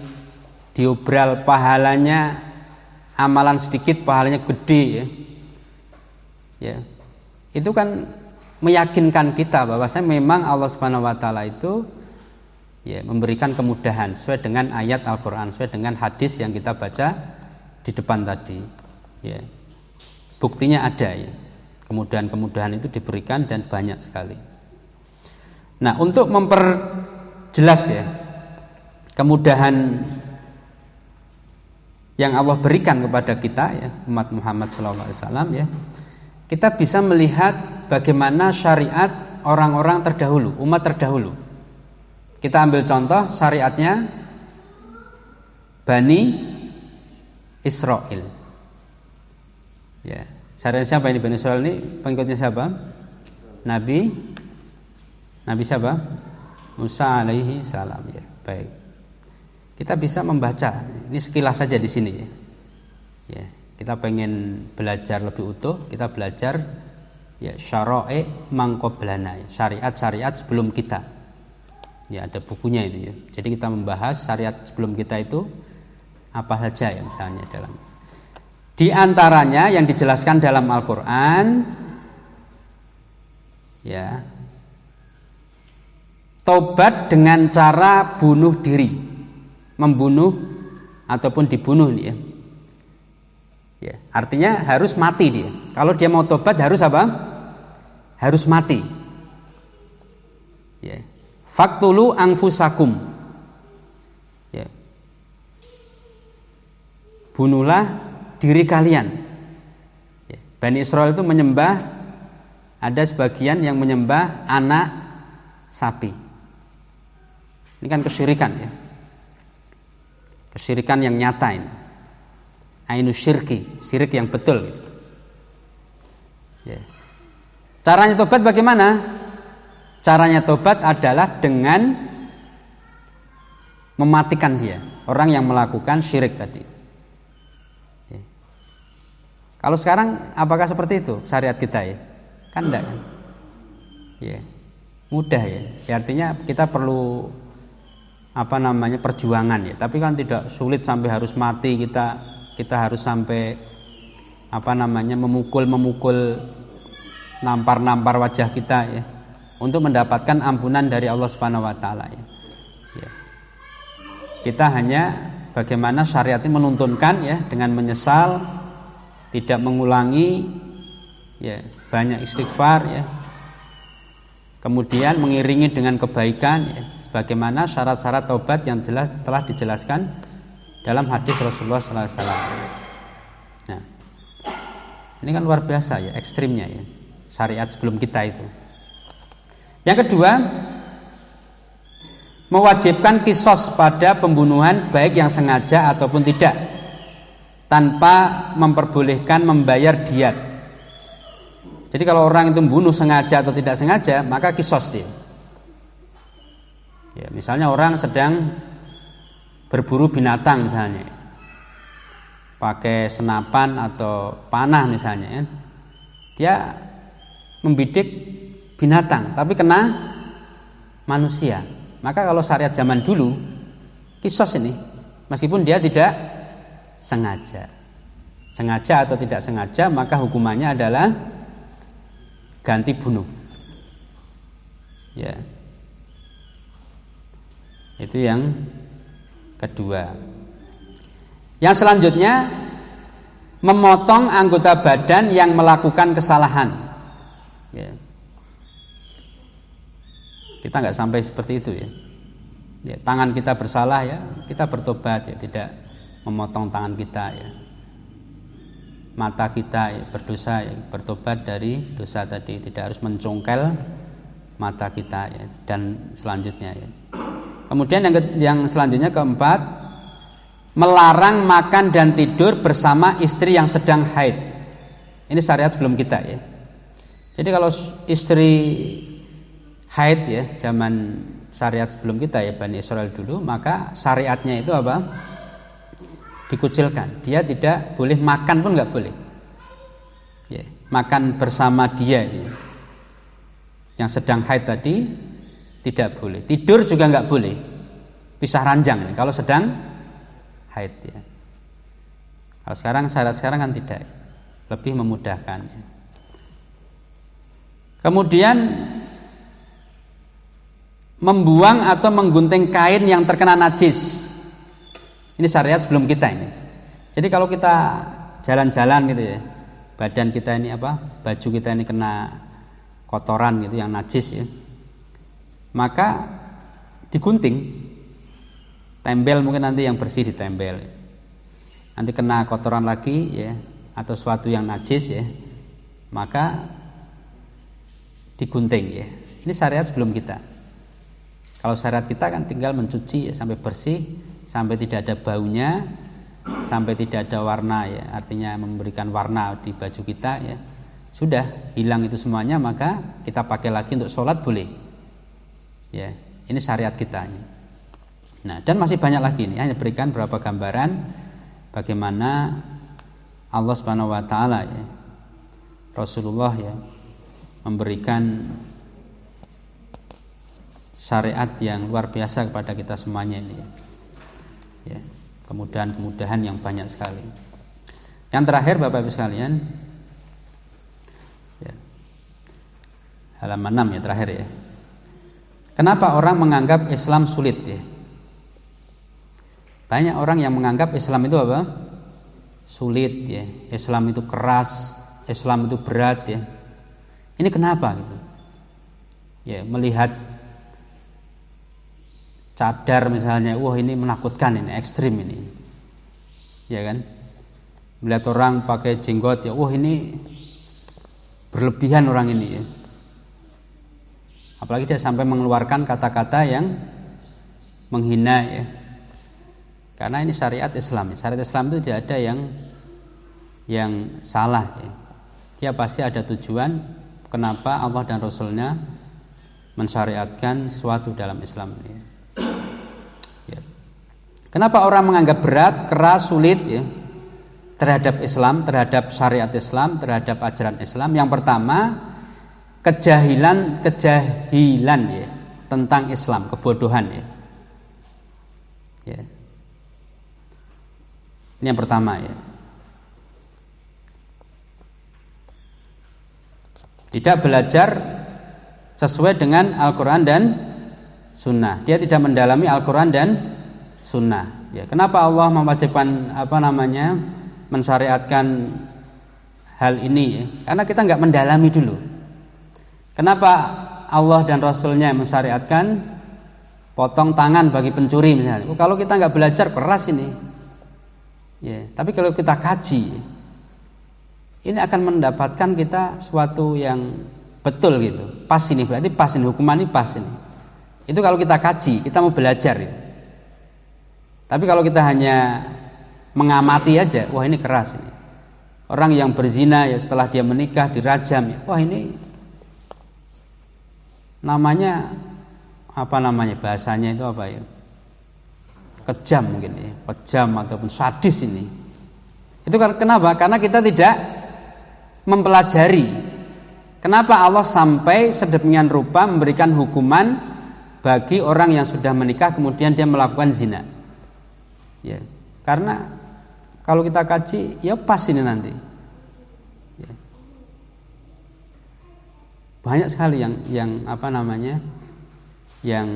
diobral pahalanya, amalan sedikit pahalanya gede ya. Ya. Itu kan meyakinkan kita bahwasanya memang Allah Subhanahu wa taala itu ya memberikan kemudahan sesuai dengan ayat Al-Qur'an, sesuai dengan hadis yang kita baca di depan tadi. Ya. Buktinya ada ya. Kemudahan-kemudahan itu diberikan dan banyak sekali. Nah, untuk memperjelas ya kemudahan yang Allah berikan kepada kita ya umat Muhammad SAW ya, kita bisa melihat bagaimana syariat orang-orang terdahulu, umat terdahulu. Kita ambil contoh syariatnya Bani Israel. Ya, syariat siapa ini Bani Israel ini? Pengikutnya siapa? Nabi siapa? Musa alaihi salam ya. Baik. Kita bisa membaca. Ini sekilas saja di sini ya. Ya, kita pengen belajar lebih utuh, kita belajar ya syara'i mangqablana, syariat-syariat sebelum kita. Ya, ada bukunya itu ya. Jadi kita membahas syariat sebelum kita itu apa saja ya misalnya dalam. Di antaranya yang dijelaskan dalam Al-Qur'an ya, taubat dengan cara bunuh diri, membunuh ataupun dibunuh nih ya. Ya, artinya harus mati dia. Kalau dia mau taubat harus apa? Harus mati. Ya. Faktulu anfusakum. Ya. bunuhlah diri kalian. Bani Israel itu menyembah, ada sebagian yang menyembah anak sapi. Ini kan kesyirikan ya. Kesyirikan yang nyata ini. Ainu syirki, syirik yang betul. Ya. Caranya tobat bagaimana? Caranya tobat adalah dengan mematikan dia, orang yang melakukan syirik tadi. Ya. Kalau sekarang apakah seperti itu syariat kita ya? Kan enggak kan? Ya. Mudah ya. Artinya kita perlu perjuangan ya. Tapi kan tidak sulit sampai harus mati, kita harus sampai memukul nampar wajah kita ya, untuk mendapatkan ampunan dari Allah Subhanahu wa taala ya. Ya. Kita hanya bagaimana syariat ini menuntunkan ya, dengan menyesal, tidak mengulangi ya, banyak istighfar ya. Kemudian mengiringi dengan kebaikan ya, sebagaimana syarat-syarat taubat yang jelas telah dijelaskan dalam hadis Rasulullah SAW. Nah, ini kan luar biasa ya, ekstrimnya ya, syariat sebelum kita itu. Yang kedua, mewajibkan kisos pada pembunuhan baik yang sengaja ataupun tidak, tanpa memperbolehkan membayar diat. Jadi kalau orang itu membunuh sengaja atau tidak sengaja, maka kisos dia. Ya, misalnya orang sedang berburu binatang misalnya, pakai senapan atau panah misalnya ya. Dia membidik binatang tapi kena manusia, maka kalau syariat zaman dulu kisos ini, meskipun dia tidak sengaja atau tidak sengaja, maka hukumannya adalah ganti bunuh ya. Itu yang kedua. Yang selanjutnya, memotong anggota badan yang melakukan kesalahan ya. Kita nggak sampai seperti itu ya. Ya, tangan kita bersalah ya, kita bertobat ya, tidak memotong tangan kita ya. Mata kita ya, berdosa ya, bertobat dari dosa tadi, tidak harus mencongkel mata kita ya, dan selanjutnya ya. Kemudian yang selanjutnya, keempat, melarang makan dan tidur bersama istri yang sedang haid. Ini syariat sebelum kita ya. Jadi kalau istri haid ya, zaman syariat sebelum kita ya, Bani Israel dulu, maka syariatnya itu apa? Dikucilkan. Dia tidak boleh makan pun nggak boleh ya, makan bersama dia ya, yang sedang haid tadi tidak boleh. Tidur juga nggak boleh, pisah ranjang ini, kalau sedang haid ya. Kalau sekarang syariat sekarang kan tidak, lebih memudahkan ya. Kemudian membuang atau menggunting kain yang terkena najis. Ini syariat sebelum kita ini. Jadi kalau kita jalan-jalan gitu ya, badan kita ini baju kita ini kena kotoran gitu yang najis ya, maka digunting, tembel, mungkin nanti yang bersih ditembel. Nanti kena kotoran lagi ya, atau sesuatu yang najis ya, maka digunting ya. Ini syariat sebelum kita. Kalau syariat kita kan tinggal mencuci ya, sampai bersih, sampai tidak ada baunya, sampai tidak ada warna ya, artinya memberikan warna di baju kita ya. Sudah hilang itu semuanya, maka kita pakai lagi untuk sholat boleh ya. Ini syariat kita. Nah, dan masih banyak lagi, ini hanya berikan beberapa gambaran bagaimana Allah Subhanahu wa taala ya, Rasulullah ya, memberikan syariat yang luar biasa kepada kita semuanya ini ya. Kemudahan-kemudahan yang banyak sekali. Yang terakhir Bapak Ibu sekalian ya, halaman 6 ya, terakhir ya. Kenapa orang menganggap Islam sulit ya? Banyak orang yang menganggap Islam itu apa? Sulit ya. Islam itu keras, Islam itu berat ya. Ini kenapa gitu? Ya, melihat cadar misalnya, wah ini menakutkan, ini ekstrim ini, ya kan? melihat orang pakai jenggot ya, wah ini berlebihan orang ini ya. Apalagi dia sampai mengeluarkan kata-kata yang menghina ya. Karena ini syariat Islam. Syariat Islam itu tidak ada yang salah ya. Dia pasti ada tujuan kenapa Allah dan Rasulnya mensyariatkan suatu dalam Islam ya. Ya. Kenapa orang menganggap berat, keras, sulit ya terhadap Islam, terhadap syariat Islam, terhadap ajaran Islam? Yang pertama, kejahilan ya tentang Islam, kebodohan ya. Ya. Ini yang pertama ya. Tidak belajar sesuai dengan Al-Quran dan Sunnah. Dia tidak mendalami Al-Quran dan Sunnah. Ya, kenapa Allah mewajibkan mensyariatkan hal ini? Ya? Karena kita nggak mendalami dulu. Kenapa Allah dan Rasulnya mensyariatkan potong tangan bagi pencuri misalnya? Kalau kita nggak belajar keras ini. Ya, tapi kalau kita kaji, ini akan mendapatkan kita suatu yang betul gitu. Pas ini berarti pas ini, hukuman ini pas ini. Itu kalau kita kaji, kita mau belajar ya. Tapi kalau kita hanya mengamati aja, wah ini keras ini. Orang yang berzina ya setelah dia menikah dirajam ya. Wah ini namanya bahasanya itu apa ya? Kejam mungkin ya, kejam ataupun sadis ini. Itu kenapa? Karena kita tidak mempelajari. Kenapa Allah sampai sedemikian rupa memberikan hukuman bagi orang yang sudah menikah kemudian dia melakukan zina? Ya, karena kalau kita kaji, ya pas ini nanti. Ya. Banyak sekali yang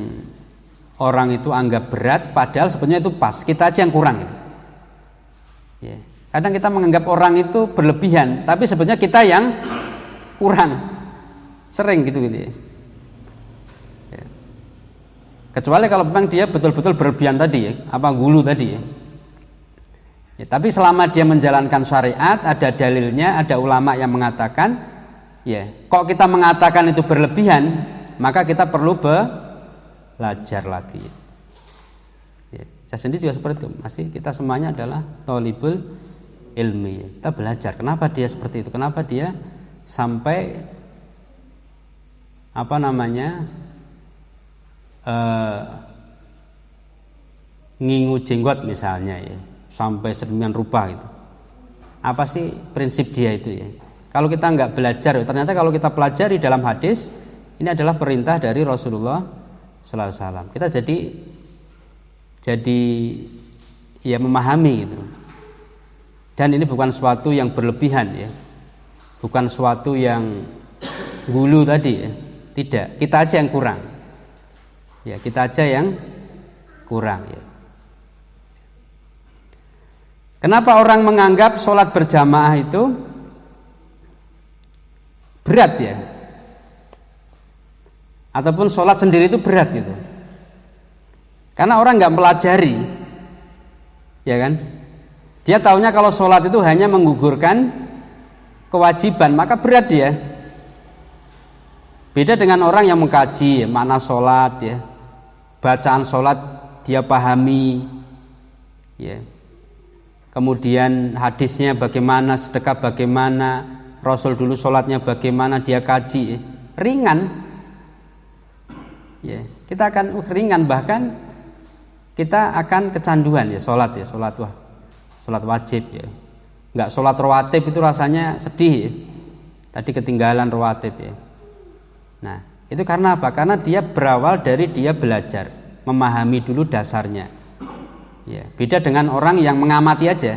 orang itu anggap berat, padahal sebenarnya itu pas. Kita aja yang kurang. Ya. Kadang kita menganggap orang itu berlebihan, tapi sebenarnya kita yang kurang. Sering gitu ya. Ya. Kecuali kalau memang dia betul-betul berlebihan tadi ya, gulu tadi ya. Ya, tapi selama dia menjalankan syariat, ada dalilnya, ada ulama yang mengatakan, ya, kok kita mengatakan itu berlebihan, maka kita perlu belajar lagi. Ya, saya sendiri juga seperti itu. Masih kita semuanya adalah thalibul ilmi. Kita belajar. Kenapa dia seperti itu? Kenapa dia sampai ngingu jenggot misalnya ya. Sampai sedemikian rupa gitu. Apa sih prinsip dia itu ya? Kalau kita nggak belajar, ternyata kalau kita pelajari dalam hadis, ini adalah perintah dari Rasulullah sallallahu alaihi wasallam. Kita jadi ya memahami gitu. Dan ini bukan suatu yang berlebihan ya. Bukan suatu yang gulu tadi ya. Tidak, kita aja yang kurang. Ya, kita aja yang kurang ya. Kenapa orang menganggap sholat berjamaah itu berat ya? Ataupun sholat sendiri itu berat gitu? Karena orang nggak pelajari, ya kan? Dia taunya kalau sholat itu hanya menggugurkan kewajiban, maka berat dia. Beda dengan orang yang mengkaji makna sholat ya, bacaan sholat dia pahami, ya. Kemudian hadisnya bagaimana, sedekah bagaimana, Rasul dulu sholatnya bagaimana, dia kaji, ringan. Ya, kita akan ringan, bahkan kita akan kecanduan ya sholat wajib ya. Nggak sholat rawatib itu rasanya sedih ya. Tadi ketinggalan rawatib ya. Nah, itu karena apa? Karena dia berawal dari dia belajar, memahami dulu dasarnya. Ya, beda dengan orang yang mengamati aja.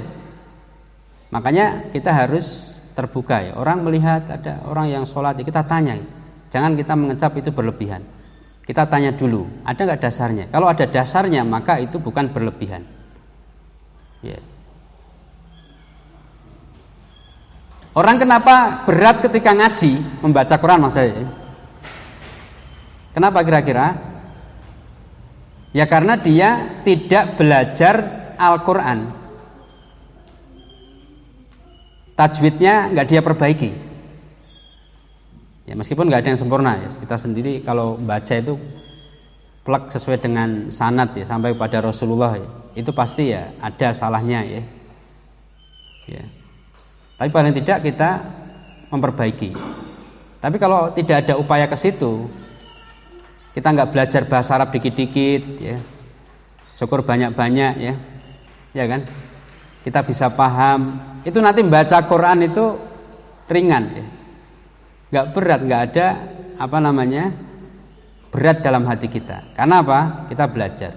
Makanya kita harus terbuka ya. Orang melihat ada orang yang sholat, ya kita tanya. Jangan kita mengecap itu berlebihan. Kita tanya dulu, ada nggak dasarnya? Kalau ada dasarnya, maka itu bukan berlebihan. Ya. Orang kenapa berat ketika ngaji, membaca Quran maksudnya? Kenapa kira-kira? Ya karena dia tidak belajar Al-Quran. tajwidnya nggak dia perbaiki. Ya, meskipun nggak ada yang sempurna ya. Kita sendiri kalau baca itu plek sesuai dengan sanad ya sampai pada Rasulullah ya. Itu pasti ya ada salahnya ya. Ya. Tapi paling tidak kita memperbaiki. Tapi kalau tidak ada upaya ke situ, kita nggak belajar bahasa Arab dikit-dikit ya. Syukur banyak-banyak ya. Ya kan? Kita bisa paham. Itu nanti membaca Quran itu ringan ya. Nggak berat, nggak ada berat dalam hati kita. Karena apa? Kita belajar.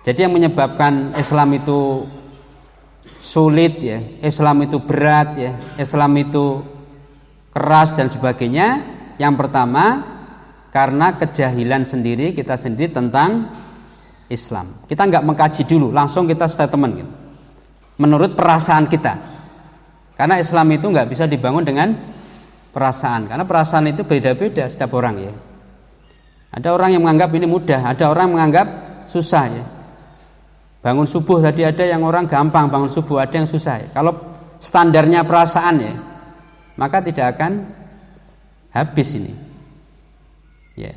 Jadi yang menyebabkan Islam itu sulit ya, Islam itu berat ya, Islam itu keras dan sebagainya. Yang pertama karena kejahilan sendiri kita sendiri tentang Islam. Kita nggak mengkaji dulu, langsung kita statement gitu. Menurut perasaan kita. Karena Islam itu nggak bisa dibangun dengan perasaan. Karena perasaan itu beda-beda setiap orang ya. Ada orang yang menganggap ini mudah, ada orang menganggap susah ya. Bangun subuh tadi ada yang orang gampang bangun subuh, ada yang susah ya. Kalau standarnya perasaan ya, maka tidak akan habis ini. Ya.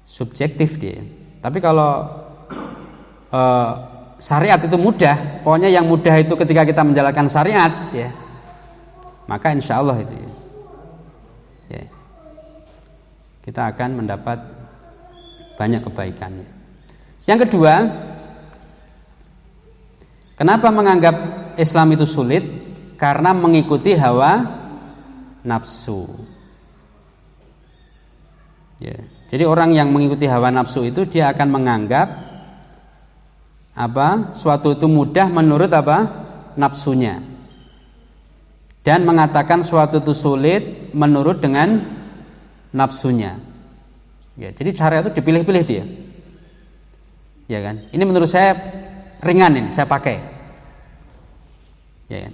Subjektif dia. Tapi kalau syariat itu mudah, pokoknya yang mudah itu ketika kita menjalankan syariat ya, maka insya Allah itu ya, kita akan mendapat banyak kebaikannya. Yang kedua, kenapa menganggap Islam itu sulit? Karena mengikuti hawa nafsu ya. Jadi orang yang mengikuti hawa nafsu itu dia akan menganggap suatu itu mudah menurut nafsunya, dan mengatakan suatu itu sulit menurut dengan nafsunya ya. Jadi cara itu dipilih-pilih dia ya kan. Ini menurut saya ringan, ini saya pakai ya kan?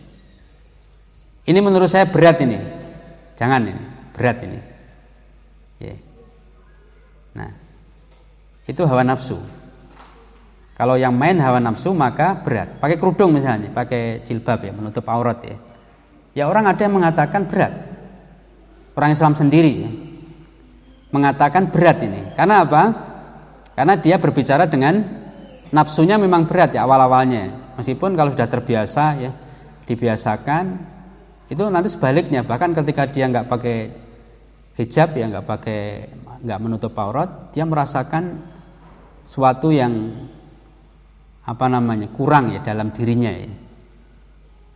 Ini menurut saya berat, ini jangan, ini berat ini ya. Nah itu hawa nafsu. Kalau yang main hawa nafsu maka berat. Pakai kerudung misalnya, pakai jilbab ya, menutup aurat ya. Ya orang ada yang mengatakan berat. Orang Islam sendiri ya, mengatakan berat ini. Karena apa? Karena dia berbicara dengan nafsunya memang berat ya awal-awalnya. Meskipun kalau sudah terbiasa ya, dibiasakan, itu nanti sebaliknya. Bahkan ketika dia nggak pakai hijab ya, nggak menutup aurat, dia merasakan suatu yang kurang ya dalam dirinya ya.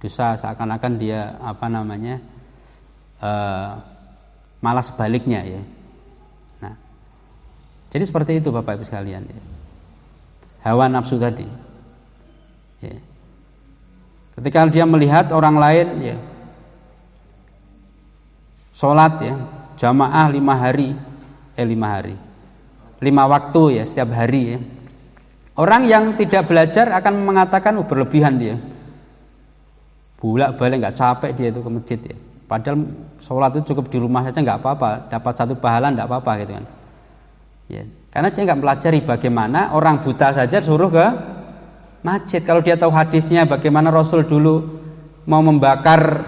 Dosa seakan-akan dia malah sebaliknya ya. Nah, jadi seperti itu Bapak Ibu sekalian ya. Hawa nafsu tadi ya. Ketika dia melihat orang lain ya sholat ya jamaah 5 waktu ya setiap hari ya. Orang yang tidak belajar akan mengatakan berlebihan dia, bolak-balik nggak capek dia itu ke masjid ya. Padahal sholat itu cukup di rumah saja nggak apa-apa, dapat 1 pahala nggak apa-apa gitu kan. Ya, karena dia nggak pelajari bagaimana orang buta saja suruh ke masjid. Kalau dia tahu hadisnya bagaimana Rasul dulu mau membakar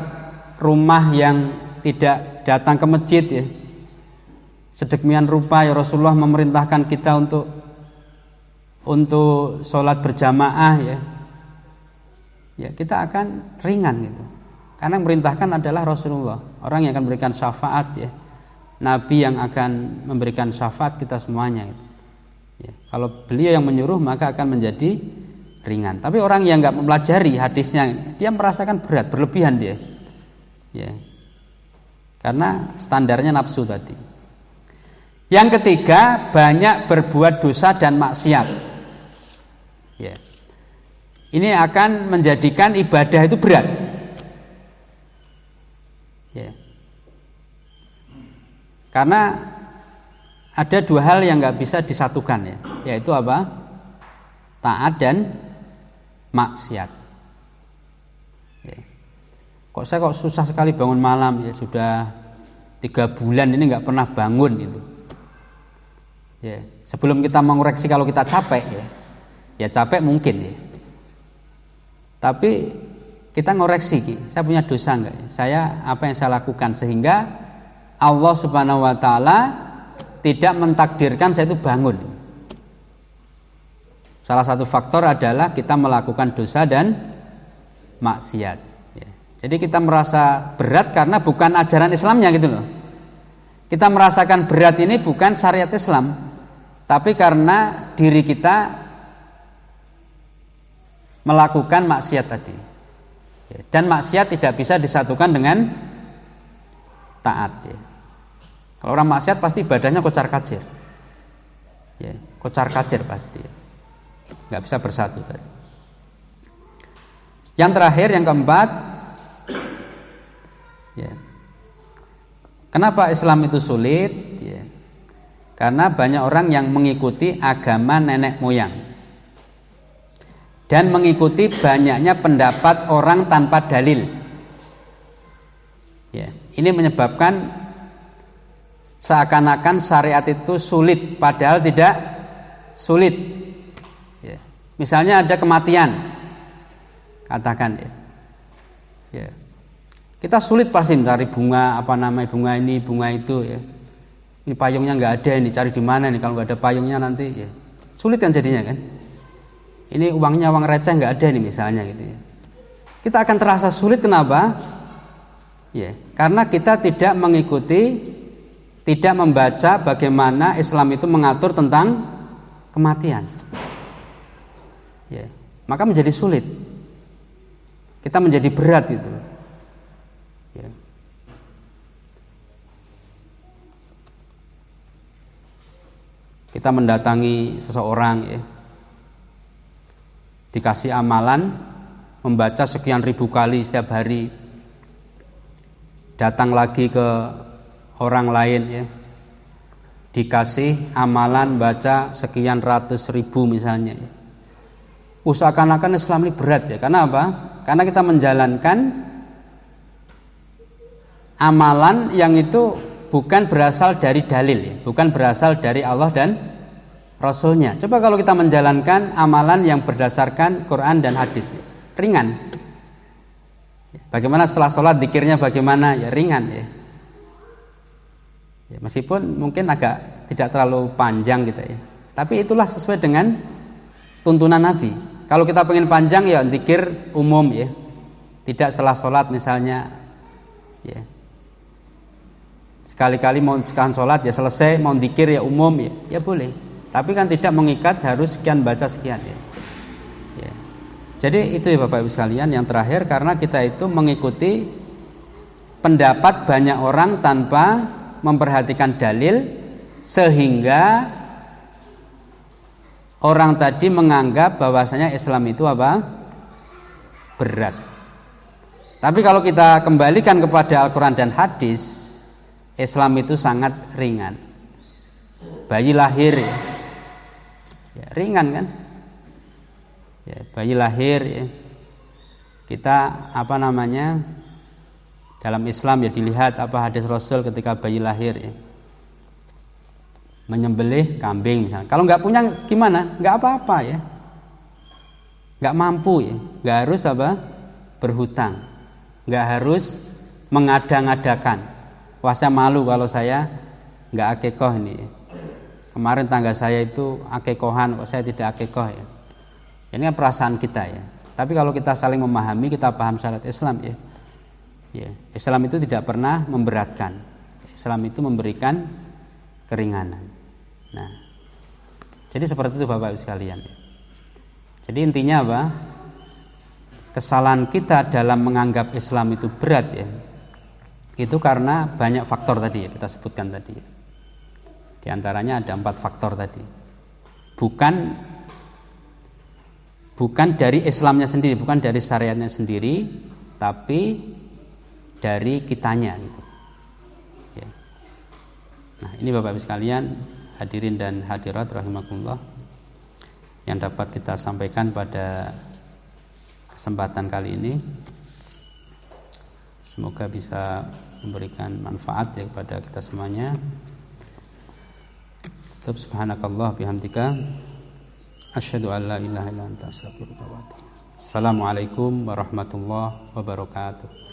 rumah yang tidak datang ke masjid ya. Sedemikian rupa ya Rasulullah memerintahkan kita untuk sholat berjamaah ya. Ya kita akan ringan gitu. Karena yang merintahkan adalah Rasulullah, orang yang akan memberikan syafaat ya. Nabi yang akan memberikan syafaat kita semuanya gitu. Ya, kalau beliau yang menyuruh maka akan menjadi ringan. Tapi orang yang nggak mempelajari hadisnya, dia merasakan berat, berlebihan dia. Ya. Karena standarnya nafsu tadi. Yang ketiga, banyak berbuat dosa dan maksiat. Ya. Ini akan menjadikan ibadah itu berat. Ya. Karena ada 2 hal yang nggak bisa disatukan ya, yaitu apa? Taat dan maksiat. Ya. Saya susah sekali bangun malam ya, sudah 3 bulan ini nggak pernah bangun gitu. Ya, sebelum kita mengoreksi kalau kita capek ya capek mungkin ya. Tapi kita ngoreksi, saya punya dosa enggak ya? Saya apa yang saya lakukan sehingga Allah Subhanahu wa taala tidak mentakdirkan saya itu bangun. Salah satu faktor adalah kita melakukan dosa dan maksiat. Ya. Jadi kita merasa berat karena bukan ajaran Islamnya gitu loh. Kita merasakan berat ini bukan syariat Islam, tapi karena diri kita melakukan maksiat tadi. Ya. Dan maksiat tidak bisa disatukan dengan taat. Ya. Kalau orang maksiat pasti ibadahnya kocar-kacir. Ya, kocar-kacir pasti. Ya. Nggak bisa bersatu tadi. Yang terakhir, yang keempat, ya. Kenapa Islam itu sulit? Ya. Karena banyak orang yang mengikuti agama nenek moyang dan mengikuti banyaknya pendapat orang tanpa dalil. Ya. Ini menyebabkan seakan-akan syariat itu sulit, padahal tidak sulit. Ya. Misalnya ada kematian, katakan ya. Ya. Kita sulit pasti mencari bunga, bunga ini, bunga itu ya. Ini payungnya nggak ada, ini cari di mana nih kalau nggak ada payungnya nanti ya. Sulit kan jadinya kan. Ini uangnya uang receh nggak ada nih misalnya gitu ya. Kita akan terasa sulit, kenapa? Ya, karena kita tidak mengikuti, tidak membaca bagaimana Islam itu mengatur tentang kematian. Ya, maka menjadi sulit. Kita menjadi berat itu. Ya. Kita mendatangi seseorang ya. Dikasih amalan membaca sekian ribu kali setiap hari. Datang lagi ke orang lain ya. Dikasih amalan baca sekian ratus ribu misalnya ya. Usahakan Islam ini berat ya. Karena apa? Karena kita menjalankan amalan yang itu bukan berasal dari dalil ya. Bukan berasal dari Allah dan Rasulnya. Coba kalau kita menjalankan amalan yang berdasarkan Quran dan hadis ya. Ringan. Bagaimana setelah sholat zikirnya bagaimana ya, ringan ya. Ya, meskipun mungkin agak tidak terlalu panjang gitu ya. Tapi itulah sesuai dengan tuntunan Nabi. Kalau kita pengen panjang ya zikir umum ya. Tidak setelah sholat misalnya ya. Sekali-kali mau sekarang sholat ya selesai, mau zikir ya umum ya. Ya boleh. Tapi kan tidak mengikat harus sekian baca sekian ya. Ya. Jadi itu ya Bapak Ibu sekalian, yang terakhir karena kita itu mengikuti pendapat banyak orang tanpa memperhatikan dalil sehingga orang tadi menganggap bahwasanya Islam itu apa? Berat. Tapi kalau kita kembalikan kepada Al-Quran dan hadis, Islam itu sangat ringan. Bayi lahir ya, ringan kan? Ya, bayi lahir ya. Kita dalam Islam ya dilihat apa hadis Rasul ketika bayi lahir ya. Menyembelih kambing misalnya. Kalau nggak punya gimana? Nggak apa-apa ya. Nggak mampu ya. Nggak harus berhutang. Nggak harus mengada-ngadakan. Wah saya malu kalau saya nggak akikoh ini. Kemarin tangga saya itu akikohan, kok saya tidak akikoh ya. Ini kan perasaan kita ya. Tapi kalau kita saling memahami, kita paham syariat Islam ya. Ya, Islam itu tidak pernah memberatkan. Islam itu memberikan keringanan. Nah, jadi seperti itu Bapak Ibu sekalian. Jadi intinya apa? Kesalahan kita dalam menganggap Islam itu berat ya. Itu karena banyak faktor tadi ya, kita sebutkan tadi. Di antaranya ada 4 faktor tadi. Bukan dari Islamnya sendiri, bukan dari syariatnya sendiri, tapi dari kitanya gitu. Ya. Nah, ini Bapak Ibu sekalian, hadirin dan hadirat rahimakumullah, yang dapat kita sampaikan pada kesempatan kali ini. Semoga bisa memberikan manfaat ya kepada kita semuanya. Subhanakallah bihamdika asyhadu an la ilaha illa anta astaghfiruka wa atubu ilaik. Assalamualaikum warahmatullahi wabarakatuh.